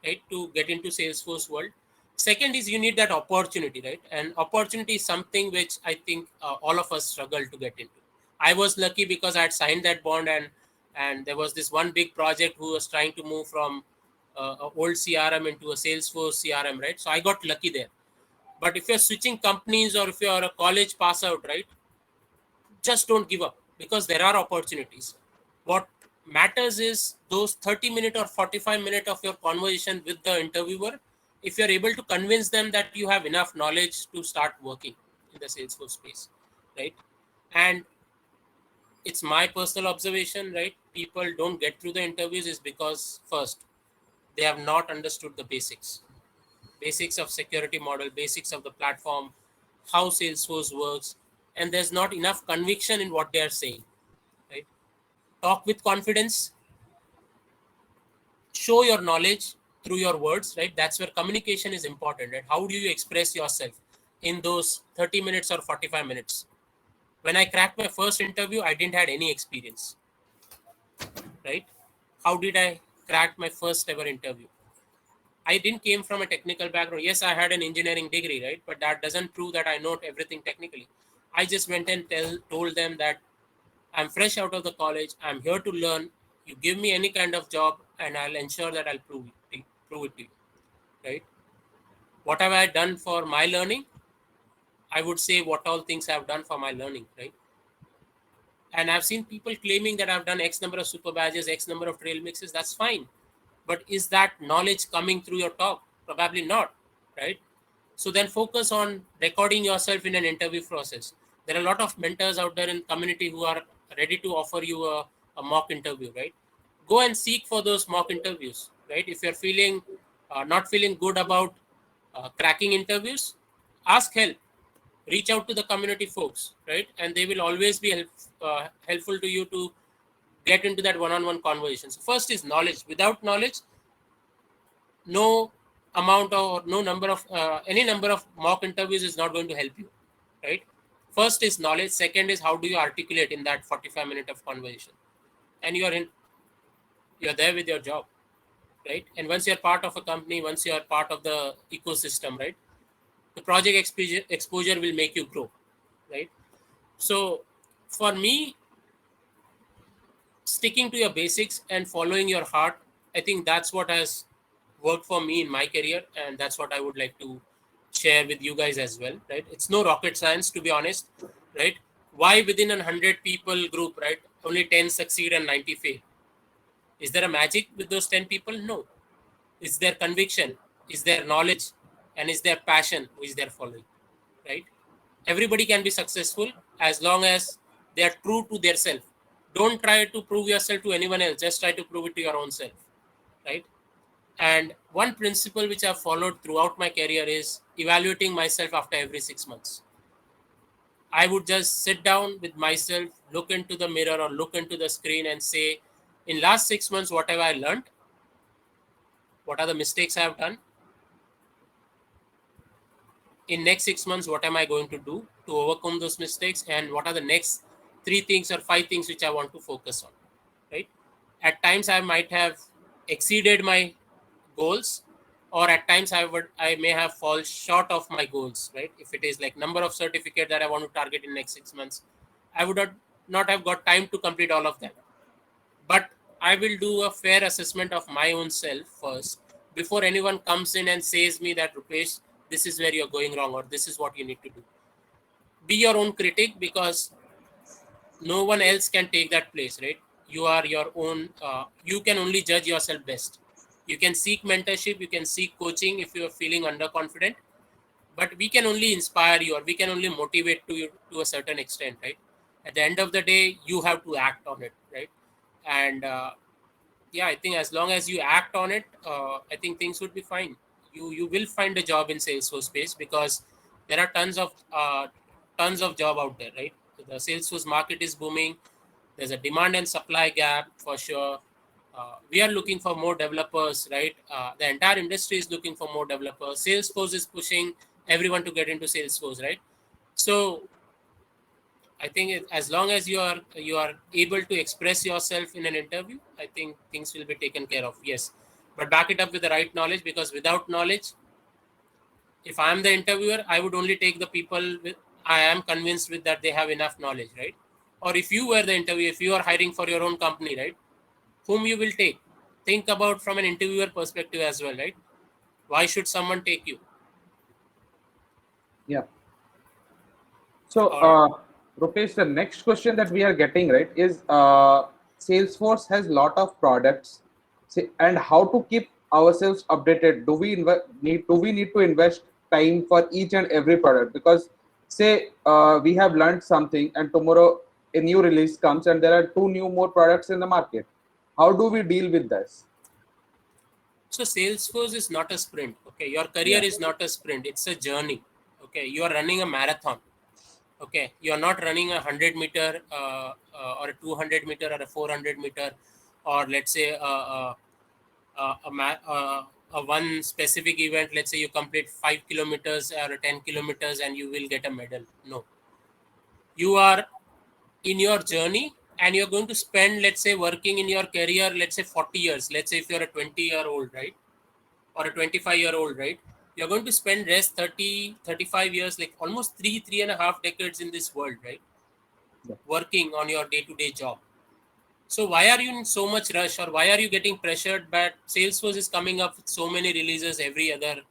S2: right, to get into Salesforce world. Second is you need that opportunity, right? And opportunity is something which I think all of us struggle to get into. I was lucky because I had signed that bond, and there was this one big project who was trying to move from a old CRM into a Salesforce CRM, right? So I got lucky there. But if you're switching companies or if you're a college pass out, right, just don't give up because there are opportunities. What matters is those 30-minute or 45-minute of your conversation with the interviewer, if you're able to convince them that you have enough knowledge to start working in the Salesforce space, right? And it's my personal observation, right? People don't get through the interviews is because first, they have not understood the basics of security model, basics of the platform, how Salesforce works, and there's not enough conviction in what they are saying, right? Talk with confidence, show your knowledge through your words, right? That's where communication is important, right? How do you express yourself in those 30 minutes or 45 minutes? When I cracked my first interview, I didn't had any experience, right? How did I crack my first ever interview? I didn't came from a technical background. Yes, I had an engineering degree, right? But that doesn't prove that I know everything technically. I just went and told them that I'm fresh out of the college. I'm here to learn. You give me any kind of job, and I'll ensure that I'll prove it to you, right? What have I done for my learning? I would say what all things I've done for my learning, right? And I've seen people claiming that I've done X number of super badges, X number of trail mixes. That's fine. But is that knowledge coming through your talk? Probably not, right? So then focus on recording yourself in an interview process. There are a lot of mentors out there in community who are ready to offer you a mock interview, right? Go and seek for those mock interviews, right? If you're feeling not feeling good about cracking interviews, ask help. Reach out to the community folks, right? And they will always be helpful to you to get into that one-on-one conversation. So first is knowledge. Without knowledge, no amount or no number of any number of mock interviews is not going to help you, right? First is knowledge, second is how do you articulate in that 45 minute of conversation, and you're there with your job, right? And once you're part of a company, once you're part of the ecosystem, right, the project exposure will make you grow, right? So for me, sticking to your basics and following your heart, I think that's what has worked for me in my career, and that's what I would like to share with you guys as well, right? It's no rocket science, to be honest, right? Why within a 100 people group, right, only 10 succeed and 90 fail? Is there a magic with those 10 people? No. Is there conviction? Is there knowledge? And is there passion which they're following, right? Everybody can be successful as long as they are true to their self. Don't try to prove yourself to anyone else, just try to prove it to your own self, right? And one principle which I've followed throughout my career is evaluating myself after every 6 months. I would just sit down with myself, look into the mirror or look into the screen and say, in last 6 months, what have I learned? What are the mistakes I have done? In next 6 months, what am I going to do to overcome those mistakes? And what are the next 3 things or 5 things which I want to focus on, right? At times I might have exceeded my goals, or at times I may have fall short of my goals, right? If it is like number of certificate that I want to target in next 6 months, I would not have got time to complete all of them. But I will do a fair assessment of my own self first before anyone comes in and says me that, Rupesh, this is where you're going wrong, or this is what you need to do. Be your own critic, because no one else can take that place, right? You are your own, you can only judge yourself best. You can seek mentorship, you can seek coaching if you are feeling underconfident, but we can only inspire you, or we can only motivate you to a certain extent, right? At the end of the day, you have to act on it, right? And yeah, I think as long as you act on it, I think things would be fine. You will find a job in Salesforce space, because there are tons of job out there, right? The Salesforce market is booming. There's a demand and supply gap for sure. We are looking for more developers, right? The entire industry is looking for more developers. Salesforce is pushing everyone to get into Salesforce, right? So I think as long as you are able to express yourself in an interview, I think things will be taken care of. Yes, but back it up with the right knowledge, because without knowledge, if I am the interviewer, I would only take the people I am convinced with that they have enough knowledge, right? Or if you were the interviewer, if you are hiring for your own company, right, whom you will take? Think about from an interviewer perspective as well, right? Why should someone take you?
S1: Yeah. So,
S2: All right.
S1: Rupesh, the next question that we are getting right is Salesforce has lot of products, and how to keep ourselves updated? Do we need to invest time for each and every product? Because say we have learned something, and tomorrow a new release comes, and there are two new more products in the market. How do we deal with this?
S2: So Salesforce is not a sprint. Okay, your career
S1: Yeah.
S2: is not a sprint. It's a journey. Okay, you are running a marathon. Okay, you are not running a 100 meter or a 200 meter or a 400 meter, or let's say a one specific event. Let's say you complete 5 kilometers or 10 kilometers and you will get a medal. No, you are in your journey, and you're going to spend, let's say, working in your career, let's say 40 years. Let's say if you're a 20-year-old, right, or a 25-year-old, right, you're going to spend rest 30-35 years, like almost 3.5 decades in this world, right,
S1: Yeah.
S2: working on your day-to-day job. So why are you in so much rush, or why are you getting pressured that Salesforce is coming up with so many releases every other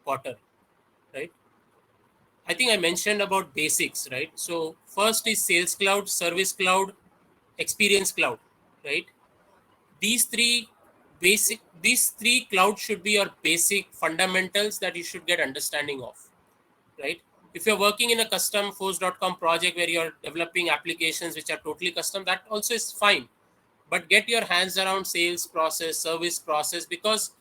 S2: quarter, right? I think I mentioned about basics, right? So first is Sales Cloud, Service Cloud, Experience Cloud, right? These three these three clouds should be your basic fundamentals that you should get understanding of, right? If you're working in a custom force.com project where you're developing applications which are totally custom, that also is fine. But get your hands around sales process, service process, because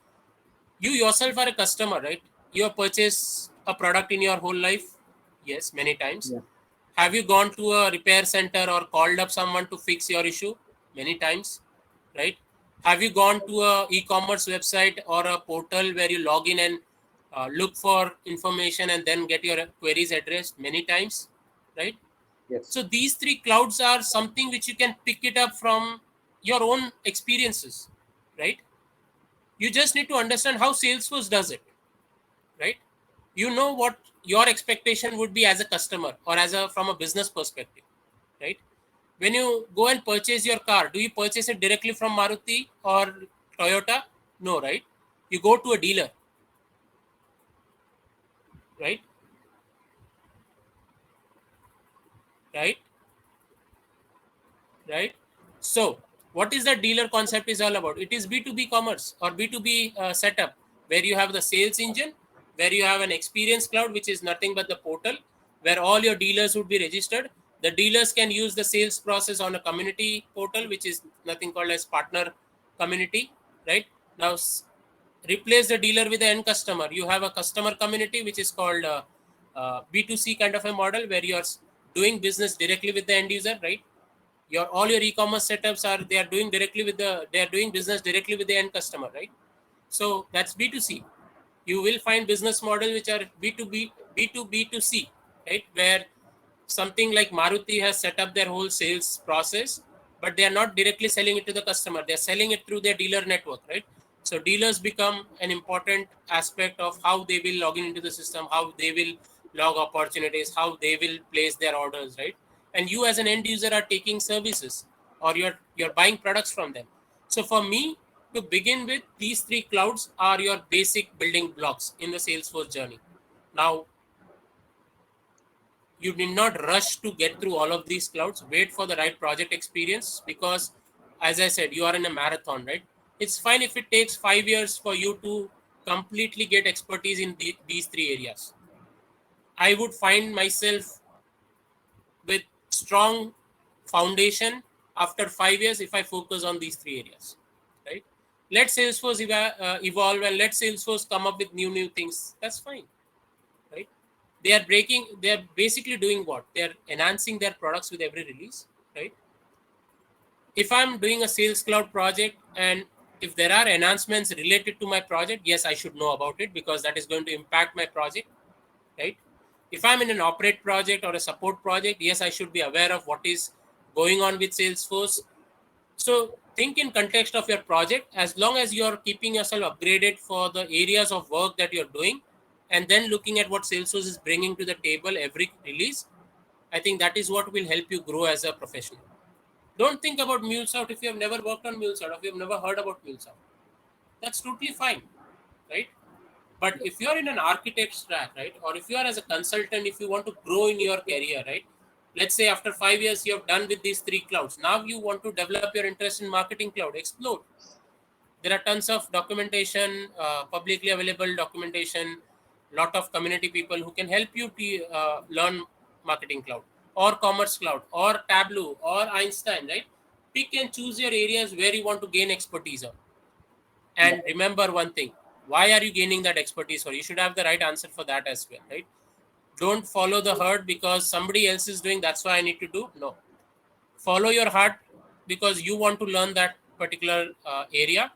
S2: you yourself are a customer, right? You have purchased a product in your whole life. Yes, many times.
S1: Yeah.
S2: Have you gone to a repair center or called up someone to fix your issue? Many times, right? Have you gone to a e-commerce website or a portal where you log in and look for information and then get your queries addressed many times, right?
S1: Yes.
S2: So these three clouds are something which you can pick it up from your own experiences, right? You just need to understand how Salesforce does it, right? You know what your expectation would be as a customer or as a from a business perspective, right? When you go and purchase your car, do you purchase it directly from Maruti or Toyota? No, right? You go to a dealer, right? Right? Right? So, what is the dealer concept is all about? It is B2B commerce or B2B setup where you have the sales engine, where you have an experience cloud, which is nothing but the portal where all your dealers would be registered. The dealers can use the sales process on a community portal, which is nothing called as partner community, right? Now, replace the dealer with the end customer. You have a customer community, which is called B2C kind of a model where you are doing business directly with the end user, right? All your e-commerce setups are they are doing directly with they are doing business directly with the end customer, right? So that's B2C. You will find business model which are B2B, B2B2C, right? Where something like Maruti has set up their whole sales process, but they are not directly selling it to the customer. They are selling it through their dealer network, right? So dealers become an important aspect of how they will log in into the system, how they will log opportunities, how they will place their orders, right? And you as an end user are taking services or you're buying products from them. So for me, to begin with, these three clouds are your basic building blocks in the Salesforce journey. Now, you need not rush to get through all of these clouds. Wait for the right project experience because, as I said, you are in a marathon, right? It's fine if it takes 5 years for you to completely get expertise in these three areas. I would find myself with strong foundation after 5 years if I focus on these three areas, right? Let Salesforce evolve and let Salesforce come up with new things. That's fine, right? They are basically doing what? They are enhancing their products with every release, right? If I'm doing a Sales Cloud project and if there are enhancements related to my project, yes, I should know about it because that is going to impact my project, right? If I'm in an operate project or a support project, yes, I should be aware of what is going on with Salesforce. So think in context of your project. As long as you're keeping yourself upgraded for the areas of work that you're doing, and then looking at what Salesforce is bringing to the table every release, I think that is what will help you grow as a professional. Don't think about MuleSoft if you have never worked on MuleSoft, or if you have never heard about MuleSoft. That's totally fine, right? But if you are in an architect's track, right, or if you are as a consultant, if you want to grow in your career, right, let's say after 5 years you have done with these three clouds, now you want to develop your interest in marketing cloud, explore. There are tons of documentation, publicly available documentation, lot of community people who can help you to learn marketing cloud or commerce cloud or Tableau or Einstein, right? Pick and choose your areas where you want to gain expertise on.
S1: Yeah.
S2: And remember one thing, why are you gaining that expertise for? You should have the right answer for that as well, right? Don't follow the herd because somebody else is doing, that's why I need to do. No. Follow your heart because you want to learn that particular area,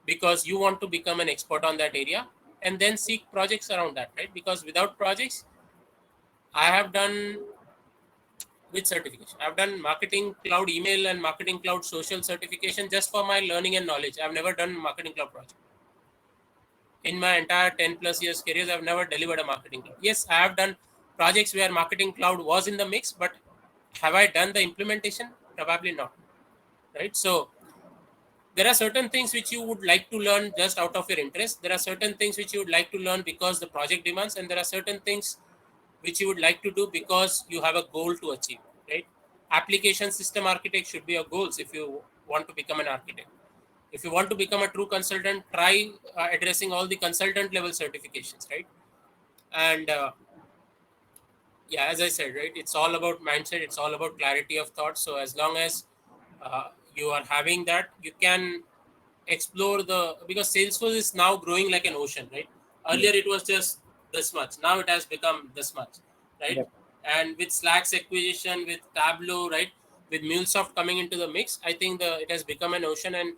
S2: because you want to become an expert on that area, and then seek projects around that, right? Because without projects, I have done with certification. I've done marketing cloud email and marketing cloud social certification just for my learning and knowledge. I've never done marketing cloud project. In my entire 10 plus years careers, I've never delivered a marketing cloud. Yes, I have done projects where marketing cloud was in the mix, but have I done the implementation? Probably not, right? So there are certain things which you would like to learn just out of your interest. There are certain things which you would like to learn because the project demands, and there are certain things which you would like to do because you have a goal to achieve, right? Application system architect should be your goals if you want to become an architect. If you want to become a true consultant, try addressing all the consultant level certifications, right? And yeah, as I said, right, it's all about mindset, it's all about clarity of thought. So as long as you are having that, you can explore because Salesforce is now growing like an ocean, right?
S1: Yeah.
S2: Earlier it was just this much, now it has become this much, right?
S1: Yeah.
S2: And with Slack's acquisition, with Tableau, right, with MuleSoft coming into the mix, I think it has become an ocean. And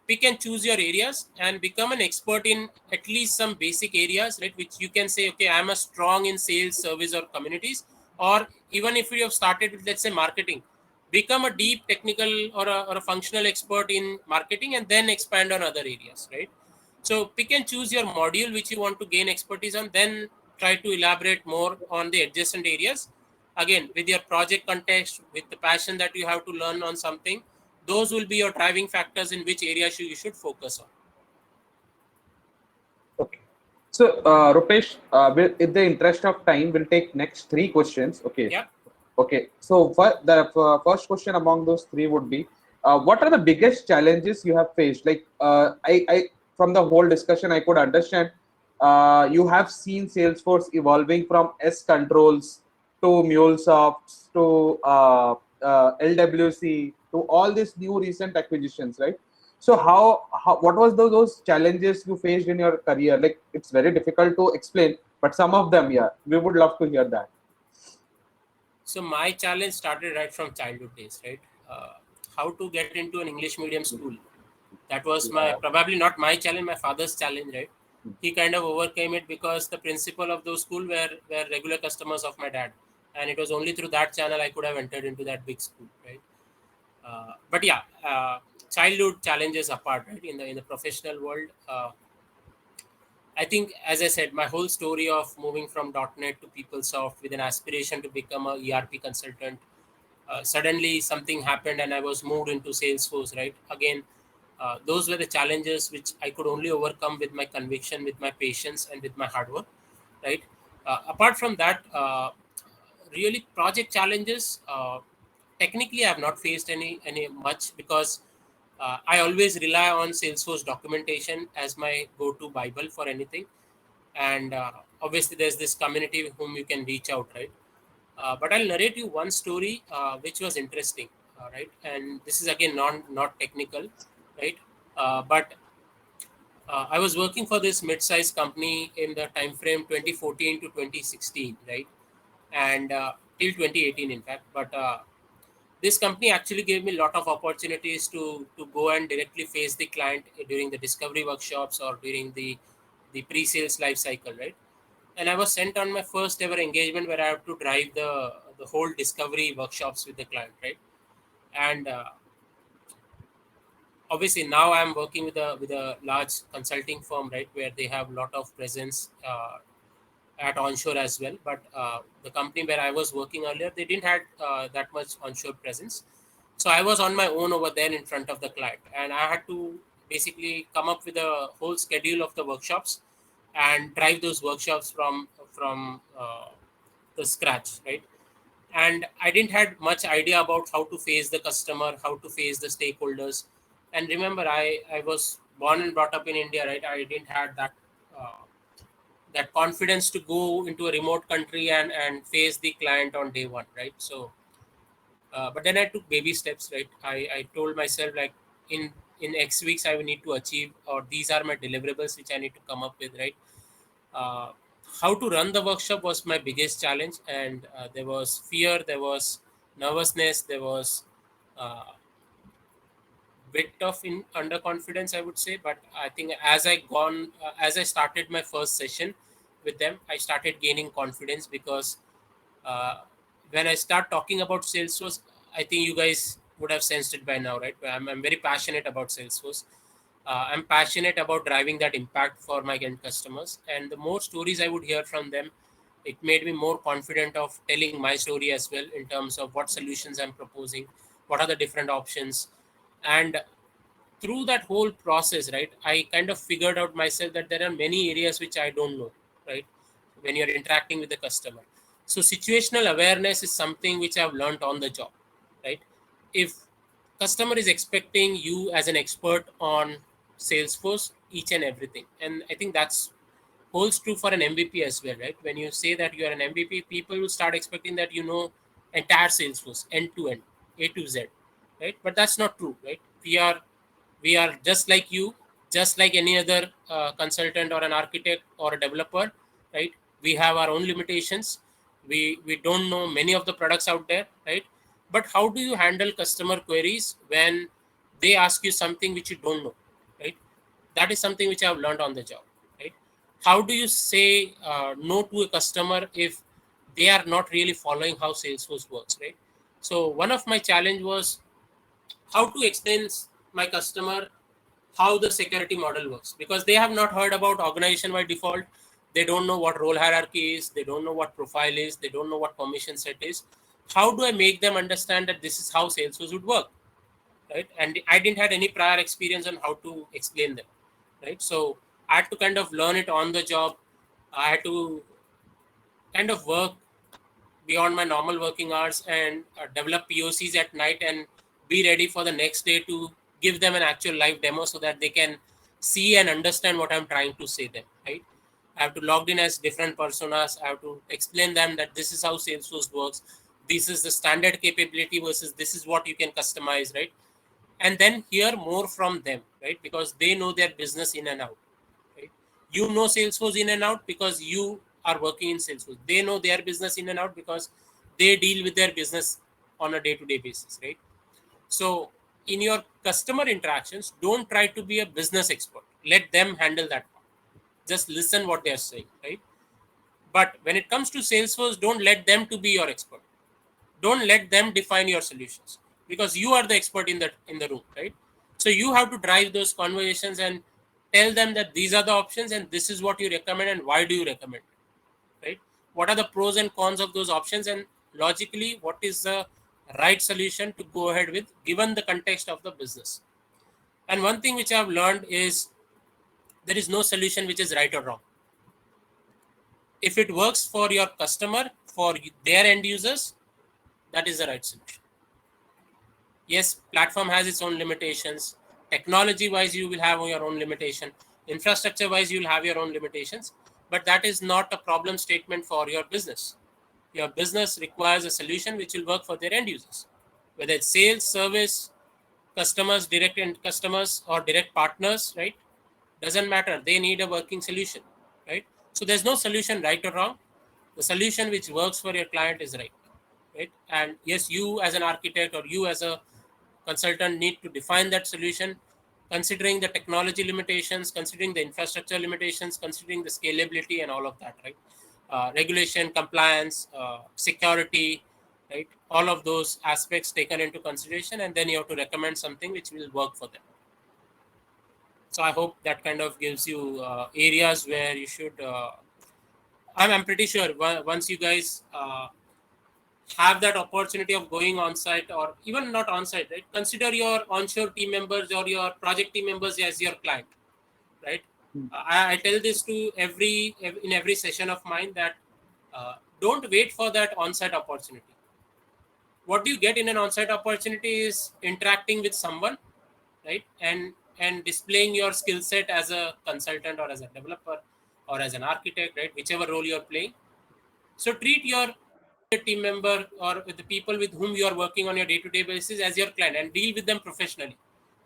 S2: Pick and choose your areas and become an expert in at least some basic areas, right? Which you can say, okay, I'm a strong in sales, service, or communities. Or even if you have started with, let's say, marketing, become a deep technical or a functional expert in marketing and then expand on other areas, right? So pick and choose your module which you want to gain expertise on, then try to elaborate more on the adjacent areas. Again, with your project context, with the passion that you have to learn on something, those will be your driving factors in which areas you should focus on.
S1: Okay. So, Rupesh, in the interest of time, we'll take next three questions. Okay.
S2: Yeah.
S1: Okay. So, first question among those three would be, what are the biggest challenges you have faced? Like, from the whole discussion, I could understand you have seen Salesforce evolving from S controls to MuleSofts to LWC to all these new recent acquisitions, right? So how what was those challenges you faced in your career? Like it's very difficult to explain, but some of them, yeah, we would love to hear that.
S2: So my challenge started right from childhood days, right? Uh, how to get into an English medium school. That was my probably not my challenge, my father's challenge, right? He kind of overcame it because the principal of those school were regular customers of my dad, and it was only through that channel I could have entered into that big school, right? But yeah, childhood challenges apart, right? In the professional world, I think, as I said, my whole story of moving from .NET to PeopleSoft with an aspiration to become a ERP consultant, suddenly something happened and I was moved into Salesforce, right? Again, those were the challenges which I could only overcome with my conviction, with my patience, and with my hard work, right? Apart from that, really project challenges. Technically, I have not faced any much because I always rely on Salesforce documentation as my go-to Bible for anything, and obviously there's this community whom you can reach out, right? But I'll narrate you one story which was interesting, right? And this is again not technical, right? But I was working for this mid-sized company in the time frame 2014 to 2016, right? And till 2018, in fact. But this company actually gave me a lot of opportunities to go and directly face the client during the discovery workshops or during the pre-sales life cycle, right? And I was sent on my first ever engagement where I have to drive the whole discovery workshops with the client, right? And obviously now I'm working with a large consulting firm, right, where they have a lot of presence at onshore as well. But the company where I was working earlier, they didn't had that much onshore presence. So I was on my own over there in front of the client, and I had to basically come up with a whole schedule of the workshops and drive those workshops from the scratch, right? And I didn't had much idea about how to face the customer, how to face the stakeholders. And remember, I was born and brought up in India, right? I didn't had uh, that confidence to go into a remote country and face the client on day one, right? So but then I took baby steps, right? I told myself, like, in X weeks I will need to achieve, or these are my deliverables which I need to come up with, right? uh, how to run the workshop was my biggest challenge, and there was fear, there was nervousness, there was uh, bit of in underconfidence, I would say. But I think as I started my first session with them, I started gaining confidence because uh, when I start talking about Salesforce, I think you guys would have sensed it by now, right? I'm very passionate about Salesforce. I'm passionate about driving that impact for my end customers. And the more stories I would hear from them, it made me more confident of telling my story as well in terms of what solutions I'm proposing, what are the different options. And through that whole process, right, I kind of figured out myself that there are many areas which I don't know, right, when you're interacting with the customer. So situational awareness is something which I've learned on the job, right? If customer is expecting you as an expert on Salesforce, each and everything, and I think that's holds true for an MVP as well, right? When you say that you are an MVP, people will start expecting that you know entire Salesforce end to end, A to Z, right? But that's not true, right? We are just like you, just like any other consultant or an architect or a developer, right? We have our own limitations. We don't know many of the products out there, right? But how do you handle customer queries when they ask you something which you don't know, right? That is something which I have learned on the job, right? How do you say no to a customer if they are not really following how Salesforce works, right? So one of my challenge was how to explain my customer how the security model works, because they have not heard about organization by default. They don't know what role hierarchy is, they don't know what profile is, they don't know what permission set is. How do I make them understand that this is how Salesforce would work, right? And I didn't had any prior experience on how to explain them, right? So I had to kind of learn it on the job. I had to kind of work beyond my normal working hours and develop POCs at night and be ready for the next day to give them an actual live demo so that they can see and understand what I'm trying to say them, right? I have to log in as different personas. I have to explain them that this is how Salesforce works. This is the standard capability versus this is what you can customize, right? And then hear more from them, right? Because they know their business in and out, right? You know Salesforce in and out because you are working in Salesforce. They know their business in and out because they deal with their business on a day-to-day basis, right? So in your customer interactions, don't try to be a business expert. Let them handle that part. Just listen what they are saying, right? But when it comes to Salesforce, don't let them to be your expert. Don't let them define your solutions, because you are the expert in the room, right? So you have to drive those conversations and tell them that these are the options and this is what you recommend and why do you recommend, right? What are the pros and cons of those options, and logically what is the right solution to go ahead with given the context of the business. And one thing which I've learned is there is no solution which is right or wrong. If it works for your customer, for their end users, that is the right solution. Yes, platform has its own limitations. Technology wise, you will have your own limitation. Infrastructure wise, you'll have your own limitations. But that is not a problem statement for your business. Your business requires a solution which will work for their end users, whether it's sales, service, customers, direct end customers, or direct partners, right? Doesn't matter. They need a working solution, right? So there's no solution right or wrong. The solution which works for your client is right, right? And yes, you as an architect or you as a consultant need to define that solution, considering the technology limitations, considering the infrastructure limitations, considering the scalability and all of that, right? Regulation, compliance, security, right? All of those aspects taken into consideration, and then you have to recommend something which will work for them. So I hope that kind of gives you areas where you should. I'm pretty sure once you guys have that opportunity of going on site or even not on site, right? Consider your onshore team members or your project team members as your client, right? I tell this to in every session of mine that don't wait for that on-site opportunity. What do you get in an on-site opportunity is interacting with someone, right? And displaying your skill set as a consultant or as a developer or as an architect, right? Whichever role you're playing. So treat your team member or with the people with whom you are working on your day-to-day basis as your client and deal with them professionally.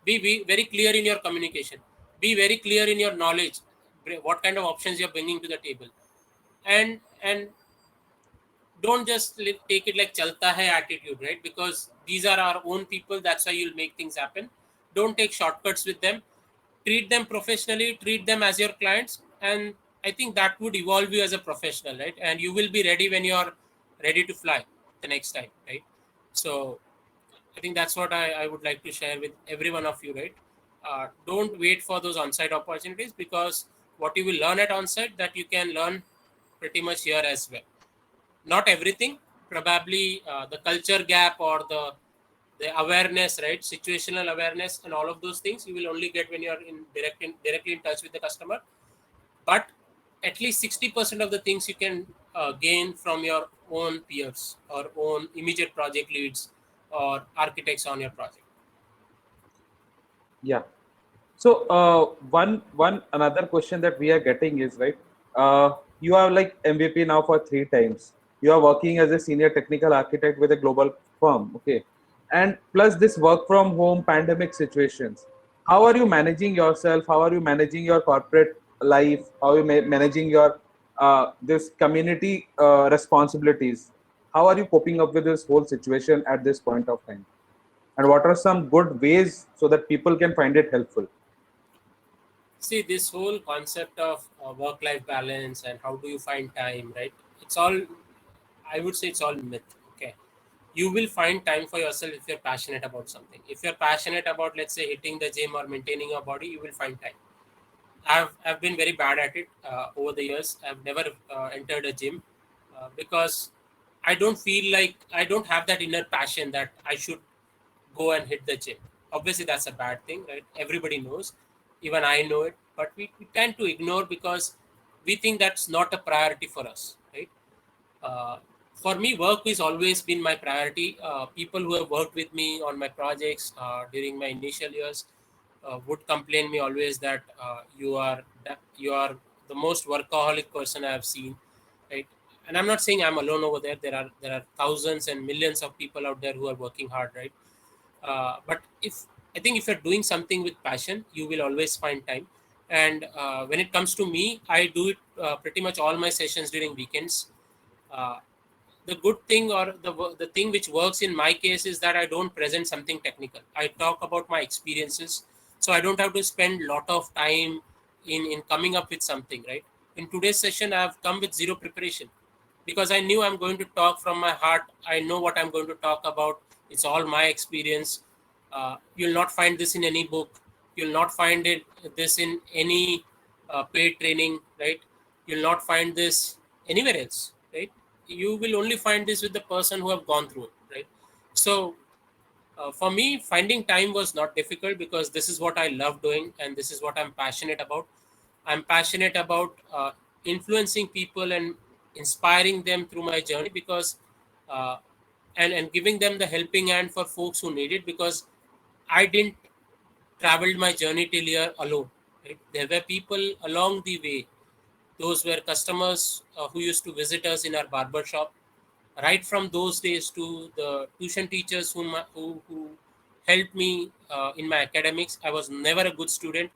S2: Be very clear in your communication. Be very clear in your knowledge, what kind of options you're bringing to the table. And don't just take it like chalta hai attitude, right? Because these are our own people. That's why you'll make things happen. Don't take shortcuts with them. Treat them professionally. Treat them as your clients, and I think that would evolve you as a professional, right? And you will be ready when you're ready to fly the next time, right? So I think that's what I would like to share with every one of you, right? Don't wait for those on-site opportunities, because what you will learn at on-site that you can learn pretty much here as well. Not everything, probably the culture gap or the awareness, right? Situational awareness and all of those things you will only get when you're directly in touch with the customer. But at least 60% of the things you can gain from your own peers or own immediate project leads or architects on your project.
S1: Yeah. So one another question that we are getting is, right. You are like MVP now for 3 times. You are working as a senior technical architect with a global firm. Okay, and plus this work from home pandemic situations. How are you managing yourself? How are you managing your corporate life? How are you managing your this community responsibilities? How are you coping up with this whole situation at this point of time? And what are some good ways so that people can find it helpful?
S2: See, this whole concept of work-life balance and how do you find time, right? It's all, I would say, it's all myth. Okay, you will find time for yourself if you're passionate about something. If you're passionate about, let's say, hitting the gym or maintaining your body, you will find time. I've been very bad at it over the years. I've never entered a gym because I don't feel like I don't have that inner passion that I should go and hit the gym. Obviously, that's a bad thing, right? Everybody knows, even I know it, but we tend to ignore because we think that's not a priority for us, right? Uh, for me, work has always been my priority. People who have worked with me on my projects during my initial years would complain me always that you are the most workaholic person I have seen, right? And I'm not saying I'm alone over there. There are thousands and millions of people out there who are working hard, right? But if I think if you're doing something with passion, you will always find time. And when it comes to me, I do it pretty much all my sessions during weekends. uh, the good thing or the thing which works in my case is that I don't present something technical. I talk about my experiences, so I don't have to spend a lot of time in coming up with something, right? In today's session, I have come with zero preparation because I knew I'm going to talk from my heart. I know what I'm going to talk about. It's all my experience. You'll not find this in any book. You'll not find this in any paid training, right? You'll not find this anywhere else, right? You will only find this with the person who have gone through it, right? So for me, finding time was not difficult because this is what I love doing and this is what I'm passionate about. I'm passionate about influencing people and inspiring them through my journey because uh, and giving them the helping hand for folks who need it because I didn't traveled my journey till here alone. Right? There were people along the way. Those were customers who used to visit us in our barber shop. Right from those days to the tuition teachers who helped me in my academics. I was never a good student.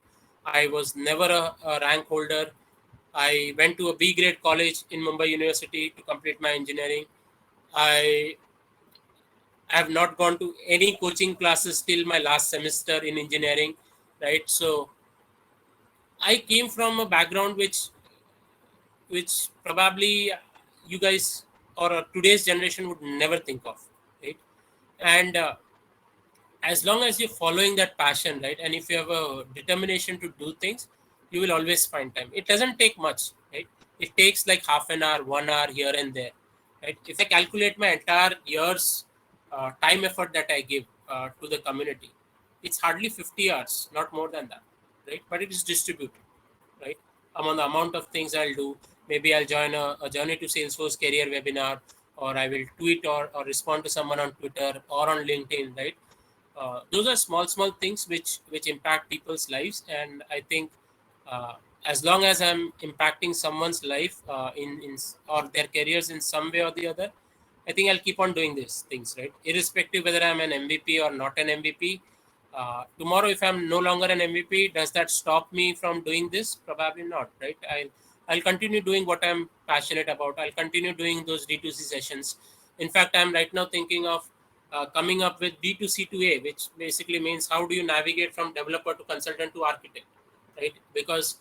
S2: I was never a rank holder. I went to a B grade college in Mumbai University to complete my engineering. I have not gone to any coaching classes till my last semester in engineering, right? So I came from a background which probably you guys or today's generation would never think of, right? And as long as you're following that passion, right, and if you have a determination to do things, you will always find time. It doesn't take much, right? It takes like half an hour, 1 hour here and there, right? If I calculate my entire year's time effort that I give to the community, it's hardly 50 hours, not more than that, right? But it is distributed, right, among the amount of things I'll do. Maybe I'll join a journey to Salesforce career webinar, or I will tweet or respond to someone on Twitter or on LinkedIn, right? Those are small things which impact people's lives, and I think uh, as long as I'm impacting someone's life in or their careers in some way or the other, I think I'll keep on doing these things, right? Irrespective whether I'm an MVP or not an MVP. Tomorrow, if I'm no longer an MVP, does that stop me from doing this? Probably not, right? I'll continue doing what I'm passionate about. I'll continue doing those D2C sessions. In fact, I'm right now thinking of coming up with D2C2A, which basically means how do you navigate from developer to consultant to architect, right? Because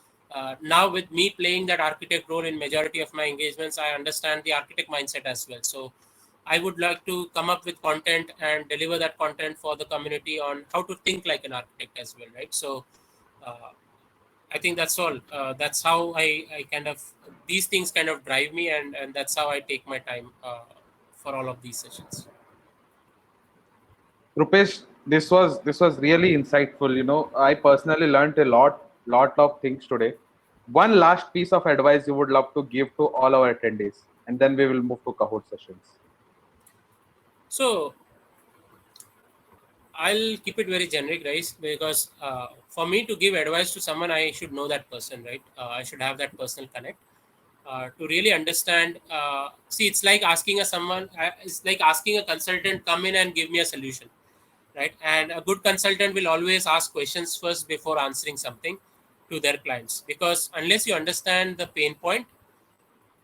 S2: now with me playing that architect role in majority of my engagements, I understand the architect mindset as well. So I would like to come up with content and deliver that content for the community on how to think like an architect as well, right? So uh, I think that's all. That's how I kind of these things kind of drive me, and that's how I take my time for all of these sessions.
S1: Rupesh, this was really insightful. I personally learned a lot of things today. One last piece of advice you would love to give to all our attendees, and then we will move to Kahoot sessions.
S2: So I'll keep it very generic, guys, because for me to give advice to someone, I should know that person, right? I should have that personal connect to really understand. See, it's like asking a someone. It's like asking a consultant come in and give me a solution, right? And a good consultant will always ask questions first before answering something to their clients, because unless you understand the pain point,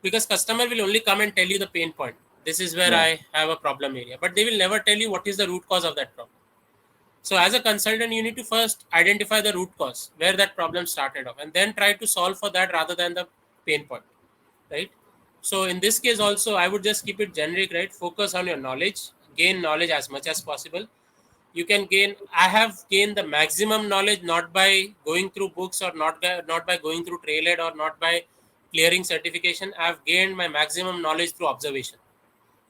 S2: because customer will only come and tell you the pain point. This is where
S1: Yeah.
S2: I have a problem area, but they will never tell you what is the root cause of that problem, So as a consultant, you need to first identify the root cause where that problem started off, and then try to solve for that rather than the pain point, right? So in this case also, I would just keep it generic, right? Focus on your knowledge, gain knowledge as much as possible. You can gain. I have gained the maximum knowledge not by going through books, or not by going through trailhead, or not by clearing certification. I have gained my maximum knowledge through observation.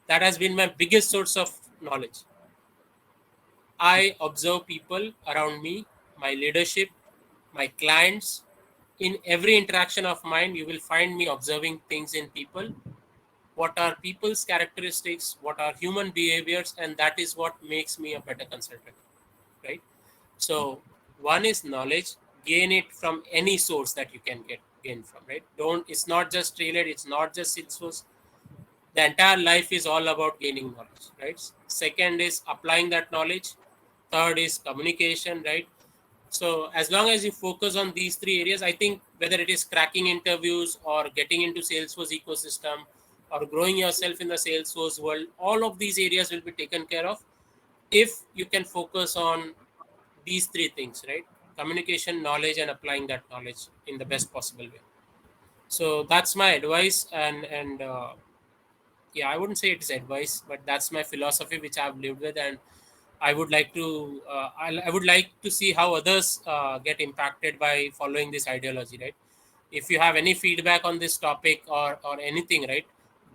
S2: That has been my biggest source of knowledge. I observe people around me, my leadership, my clients. In every interaction of mine, you will find me observing things in people. What are people's characteristics? What are human behaviors? And that is what makes me a better consultant, right? So one is knowledge. Gain it from any source that you can gain from, right? Don't. It's not just trailer. It's not just Salesforce. The entire life is all about gaining knowledge, right? Second is applying that knowledge. Third is communication, right? So as long as you focus on these three areas, I think whether it is cracking interviews or getting into Salesforce ecosystem or growing yourself in the Salesforce world, all of these areas will be taken care of if you can focus on these three things, right? Communication, knowledge, and applying that knowledge in the best possible way. So that's my advice, and yeah, I wouldn't say it is advice, but that's my philosophy which I've lived with, and I would like to I would like to see how others get impacted by following this ideology, right? If you have any feedback on this topic, or anything, right,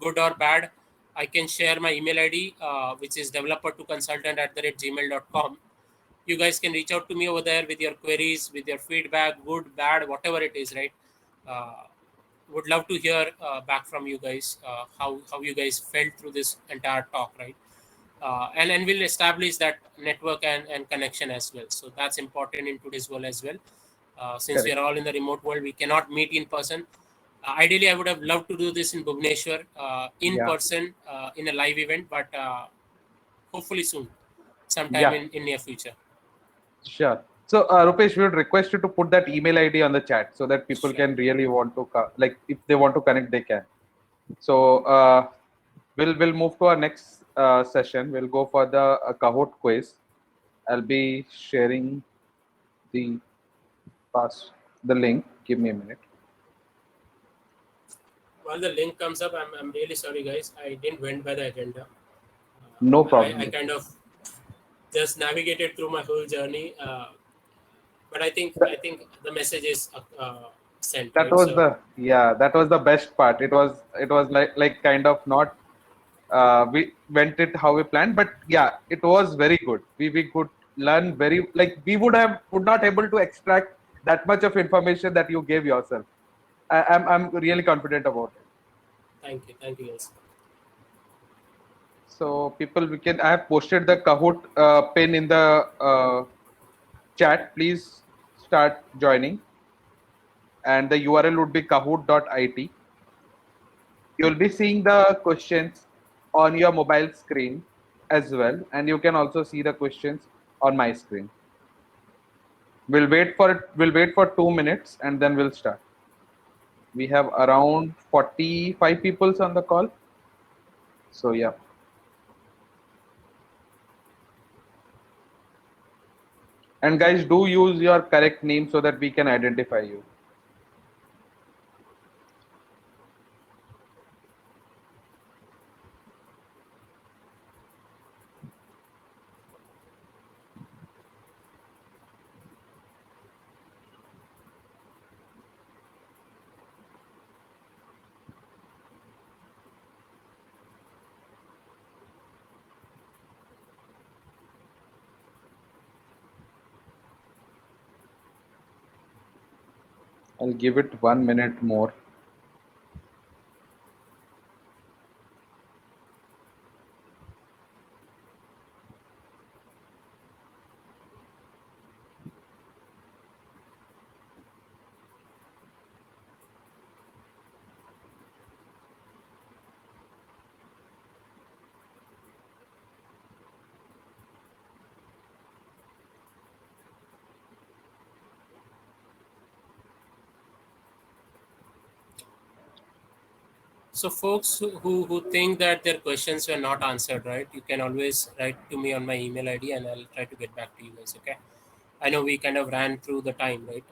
S2: good or bad, I can share my email ID, which is developer2consultant@gmail.com. You guys can reach out to me over there with your queries, with your feedback, good, bad, whatever it is, right? uh, would love to hear back from you guys, how you guys felt through this entire talk, right? And we'll establish that network and connection as well. So that's important in today's world as well. Since we
S1: Correct.
S2: are all in the remote world, we cannot meet in person. Ideally, I would have loved to do this in Bhubaneswar, in
S1: Yeah.
S2: person, in a live event, but hopefully soon, sometime
S1: Yeah.
S2: in near future.
S1: Sure. So, Rupesh, we would request you to put that email ID on the chat so that people
S2: Sure.
S1: can really want to, like, if they want to connect, they can. So, we'll move to our next session. We'll go for the Kahoot quiz. I'll be sharing the pass the link. Give me a minute.
S2: While the link comes up, I'm really sorry, guys. I didn't went by the agenda.
S1: No
S2: I
S1: problem.
S2: kind of just navigated through my whole journey. But I
S1: That,
S2: think the message is sent,
S1: that
S2: right?
S1: was
S2: So
S1: the yeah. That was the best part. It was like kind of not we went it how we planned, but yeah, it was very good. We could learn very, like, we would not able to extract that much of information that you gave yourself. I'm really confident about it.
S2: thank you, guys.
S1: So people, we can, I have posted the Kahoot pin in the chat. Please start joining, and the URL would be kahoot.it. You'll be seeing the questions on your mobile screen as well, and you can also see the questions on my screen. We'll wait for 2 minutes and then we'll start. We have around 45 peoples on the call. So yeah. And guys, do use your correct name so that we can identify you. I'll give it 1 minute more.
S2: So folks who think that their questions were not answered, right, you can always write to me on my email ID and I'll try to get back to you guys. Okay, I know we kind of ran through the time, right?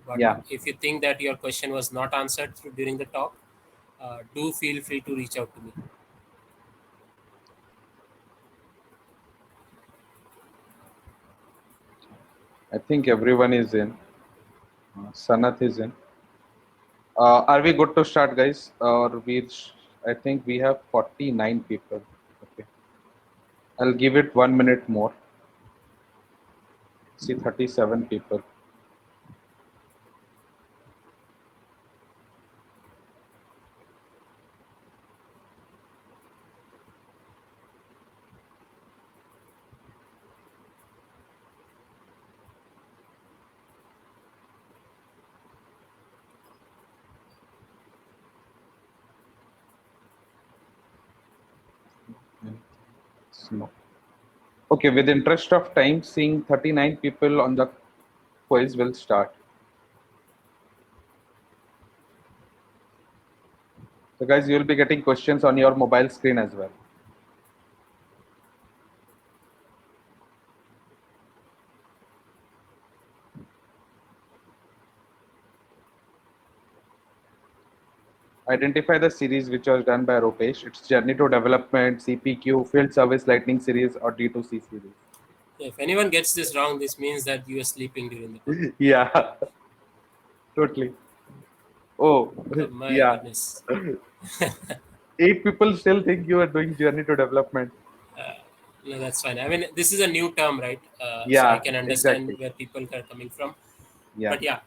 S2: But
S1: Yeah,
S2: if you think that your question was not answered during the talk, do feel free to reach out to me.
S1: I think everyone is in. Sanath is in. Are we good to start, guys? I think we have 49 people. Okay, I'll give it 1 minute more. See, 37 people. No. Okay, with interest of time, seeing 39 people on the quiz will start. So, guys, you will be getting questions on your mobile screen as well. Identify the series which was done by Rupesh. It's Journey to Development, CPQ, Field Service Lightning series, or D2C series.
S2: If anyone gets this wrong, this means that you were sleeping during the call.
S1: Yeah, totally. Oh,
S2: Oh my
S1: yeah.
S2: goodness.
S1: 8 people still think you are doing Journey to Development.
S2: No, that's fine. I mean, this is a new term, right? So I
S1: Yeah,
S2: can understand
S1: exactly.
S2: where people are coming from.
S1: Yeah,
S2: But yeah,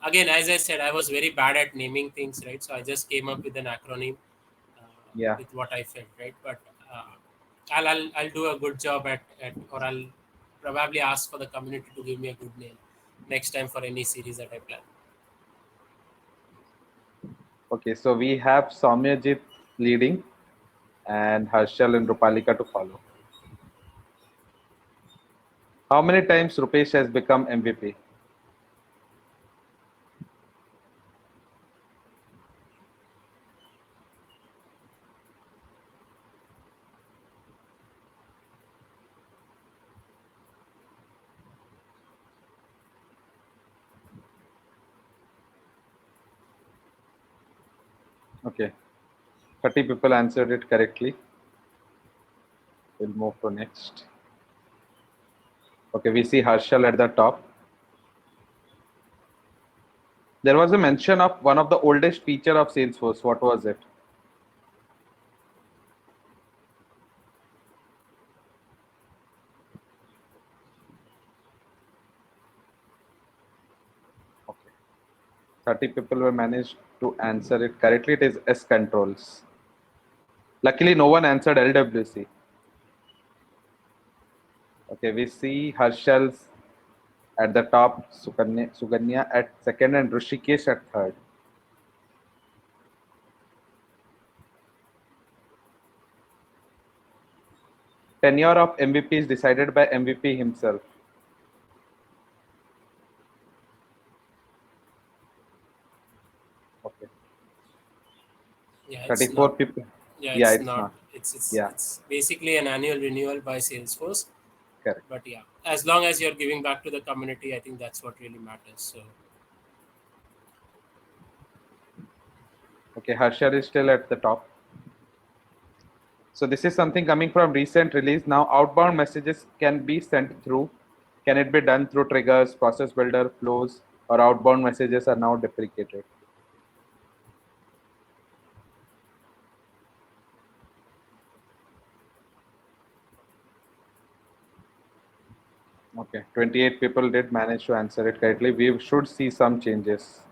S2: again, as I said, I was very bad at naming things, right? So I just came up with an acronym
S1: yeah.
S2: with what I felt, right? But I'll do a good job or I'll probably ask for the community to give me a good name next time for any series that I plan.
S1: Okay, so we have Soumyajit leading and Harshal and Rupalika to follow. How many times Rupesh has become MVP? Okay, 30 people answered it correctly. We'll move to next. Okay, we see Harshal at the top. There was a mention of one of the oldest feature of Salesforce. What was it? Okay, 30 people were managed to answer it correctly. It is S controls. Luckily, no one answered LWC. Okay, we see Harshal's at the top, Suganya at second, and Rishikesh at third. Tenure of MVP is decided by MVP himself. Okay,
S2: Yeah, it's
S1: 34
S2: not.
S1: people.
S2: Yeah,
S1: Yeah,
S2: it's
S1: it's
S2: not.
S1: not.
S2: It's
S1: Yeah,
S2: it's basically an annual renewal by Salesforce.
S1: correct.
S2: But yeah, as long as you're giving back to the community, I think that's what really matters. So
S1: Okay, Harshal is still at the top. So this is something coming from recent release. Now outbound messages can be sent through. Can it be done through triggers, process builder, flows, or outbound messages are now deprecated? Okay, 28 people did manage to answer it correctly. We should see some changes.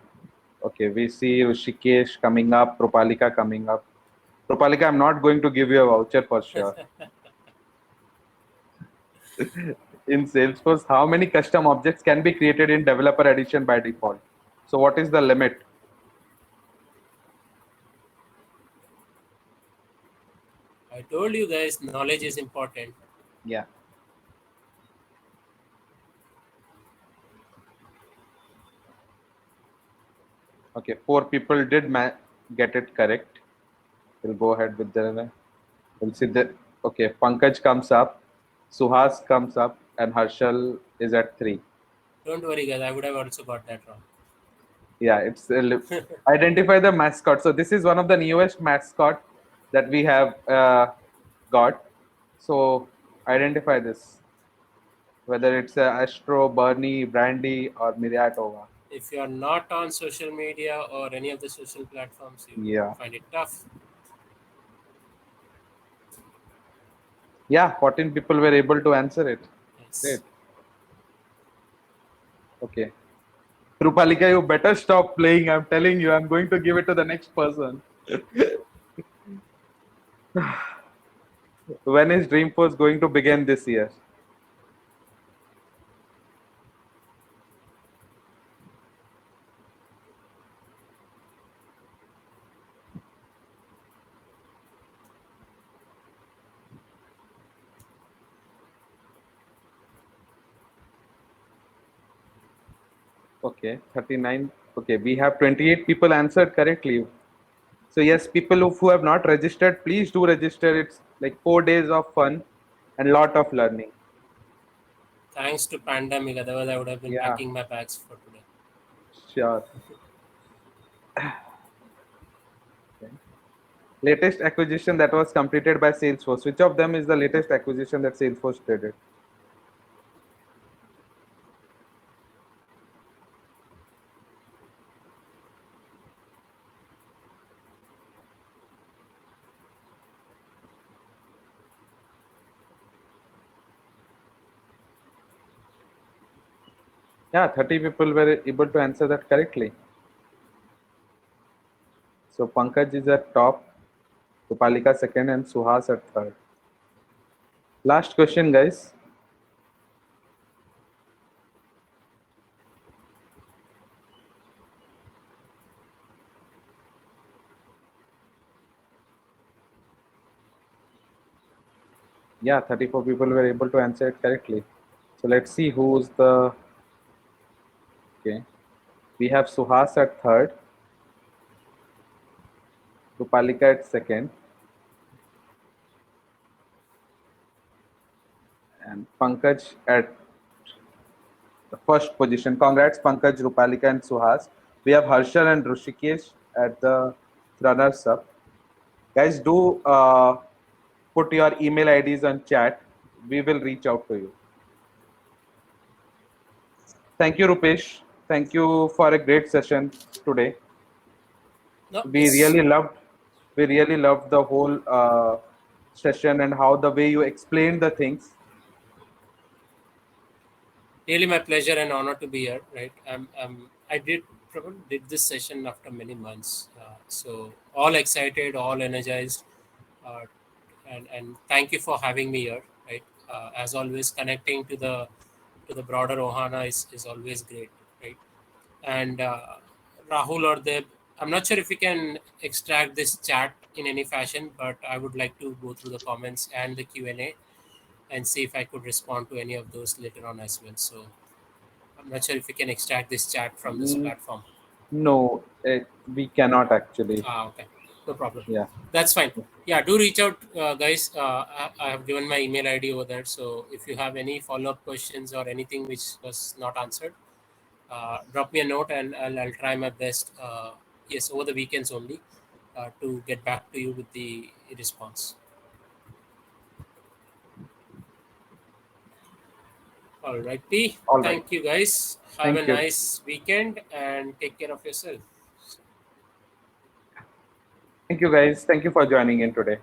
S1: Okay, we see Rishikesh coming up, Propalika coming up. Propalika, I'm not going to give you a voucher for sure. In Salesforce, how many custom objects can be created in developer edition by default? So what is the limit?
S2: I told you guys, knowledge is important.
S1: Yeah. Okay, four people did get it correct. We'll go ahead with the. We'll see the. Okay, Pankaj comes up, Suhas comes up, and Harshal is at 3.
S2: Don't worry, guys. I would have also got that wrong.
S1: Yeah, it's identify the mascot. So this is one of the newest mascot that we have got. So identify this, whether it's Astro, Bernie, Brandy, or Miriatova.
S2: If you are not on social media or any of the social platforms, you
S1: Yeah,
S2: find it tough.
S1: yeah. 14 people were able to answer it.
S2: Yes.
S1: Great. Okay. Rupalika, you better stop playing. I'm telling you, I'm going to give it to the next person. When is Dreamforce going to begin this year? Okay, 39. Okay, we have 28 people answered correctly. So yes, people who have not registered, please do register. It's like 4 days of fun and lot of learning.
S2: Thanks to pandemic, otherwise I would have been
S1: Yeah,
S2: packing my bags for today.
S1: sure. Okay. Latest acquisition that was completed by Salesforce. Which of them is the latest acquisition that Salesforce did? Yeah, 30 people were able to answer that correctly. So Pankaj is at top, Upalika second, and Suhas at third. Last question, guys. Yeah, 34 people were able to answer it correctly. So let's see who's the. Okay. We have Suhas at third, Upalika at second, and Pankaj at the first position. Congrats, Pankaj, Rupalika, and Suhas. We have Harshal and Rushikesh at the runners up. Guys, do put your email IDs on chat. We will reach out to you. Thank you, Rupesh. Thank you for a great session today.
S2: No,
S1: We
S2: it's
S1: really loved, we really loved the whole session and how the way you explained the things.
S2: really my pleasure and honor to be here. Right, I did probably did this session after many months, so all excited, all energized, uh, and thank you for having me here. Right, as always, connecting to the broader Ohana is always great. Right, and Rahul or Deb, I'm not sure if we can extract this chat in any fashion, but I would like to go through the comments and the Q&A and see if I could respond to any of those later on as well. So I'm not sure if we can extract this chat from this
S1: Mm,
S2: platform.
S1: no, we cannot actually.
S2: Okay, no problem.
S1: Yeah.
S2: That's fine. Yeah, do reach out, guys. I have given my email ID over there. So if you have any follow up questions or anything which was not answered, drop me a note and I'll try my best. Yes, over the weekends only to get back to you with the response. All right, P.
S1: All right.
S2: Thank you, guys. Have a
S1: Thank you.
S2: nice weekend and take care of yourself.
S1: Thank you, guys. Thank you for joining in today.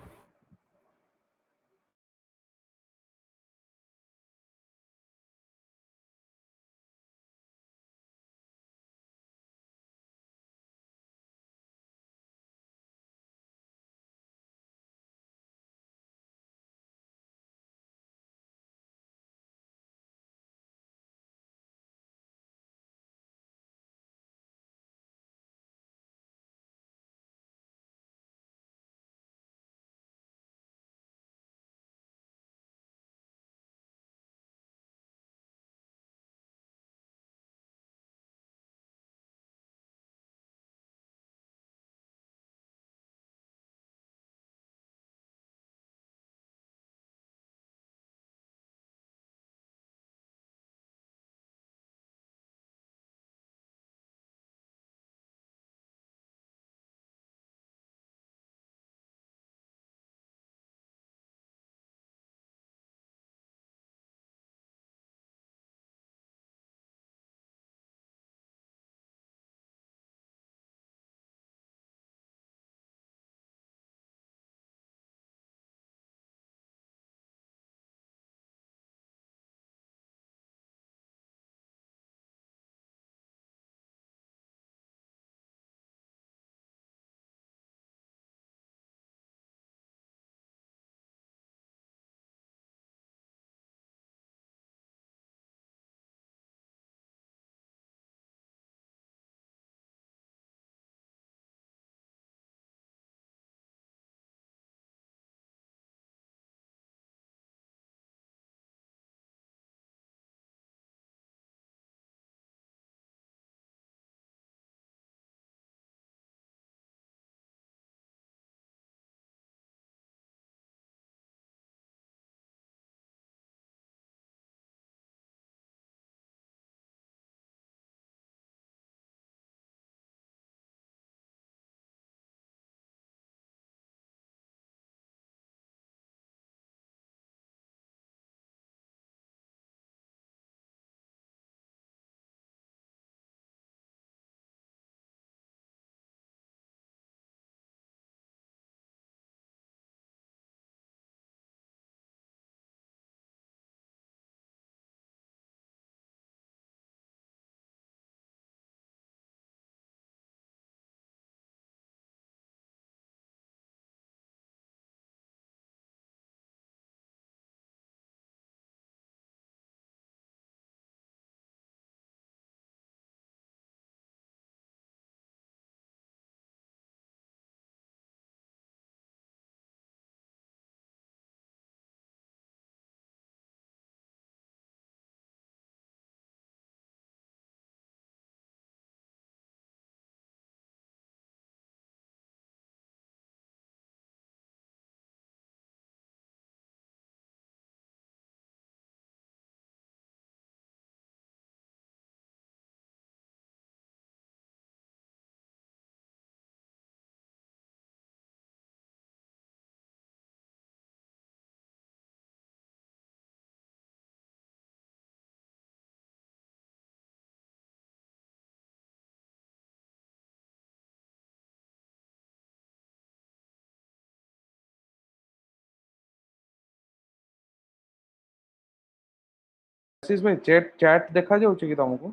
S1: आशीष भाई chat chat देखा जाउछि कि तुमको?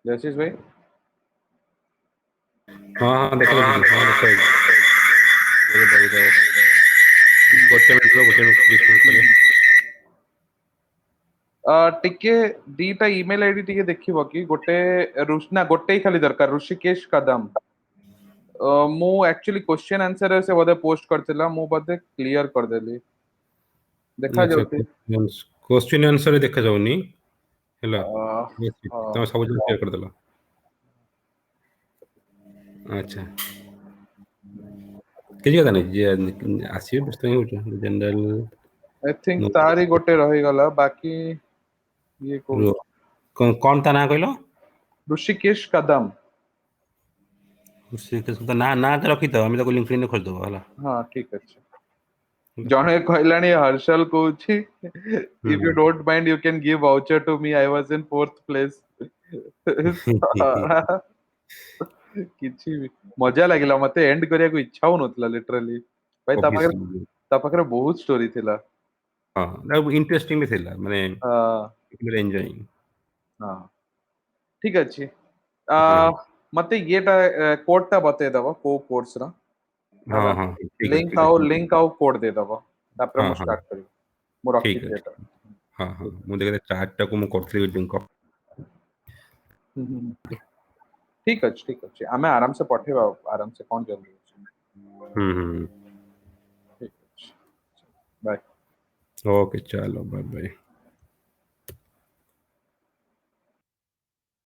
S1: आशीष भाई
S3: हाँ देखा जाउछि हाँ देखा ଗୋଟେ ମିନିଟ୍ ପରେ
S1: टिके दीटा ईमेल आईडी टिके देखिबो कि गोटे ना गोटे ही खाली दरकार ऋषिकेश कदम मु एक्चुअली क्वेश्चन आंसर से बोधे पोस्ट करथिला मु बोधे क्लियर कर देली देखा
S3: अच्छा
S1: जाउछि
S3: क्वेश्चन आंसर देखा जाउनी ହେଲା
S1: हाँ
S3: तमे सब क्लियर कर देला अच्छा କିଛି କଥା ନାହିଁ ଯେ ଆସିବେ ବ୍ୟସ୍ତ ହିଁ ହଉଛ ଜେନେରାଲ
S1: आई थिंक तारी गोटे रही गला बाकी ये को
S3: କଣ ତା ନାଁ କହିଲ
S1: ऋषिकेश कदम
S3: ଶ୍ରୀକୃଷ୍ଣ ନା ନାଟା ରଖିଥାଅ ଆମେ ତାକୁ ଲିଙ୍କଡିନରେ ଖୋଲିଦେବା ହେଲା
S1: हाँ ठीक अच्छे जने कहलानी Harshal Kochi if you don't mind you can give voucher to me I was in 4th place କିଛି ବି ମଜା ଲାଗିଲା ମତେ ଏଣ୍ଡ କରିବାକୁ ଇଚ୍ଛା ହଉନଥିଲା ଲିଟରାଲି ଭାଇ ତା ପାଖରେ ବହୁତ ଷ୍ଟୋରି ଥିଲା
S3: ହଁ ଇଣ୍ଟରେଷ୍ଟିଂ ବି ଥିଲା ମାନେ ଏନ୍ଜୟିଂ
S1: ହଁ ଠିକ ଅଛି मते येटा कोड टा बते दबो को कोर्स रा
S3: हाँ हाँ
S1: लिंक आउ कोड दे दबो तापर मु स्टार्ट करी मु रखी
S3: ठीक
S1: देता
S3: है हाँ हाँ मु देखते चार्ट टा को मु करथली लिंक
S1: ठीक अछि हमें आराम से पठेबा आराम से कोन जल्दी
S3: हम्म
S1: ठीक अछि बाय
S3: ओके चलो बाय बाय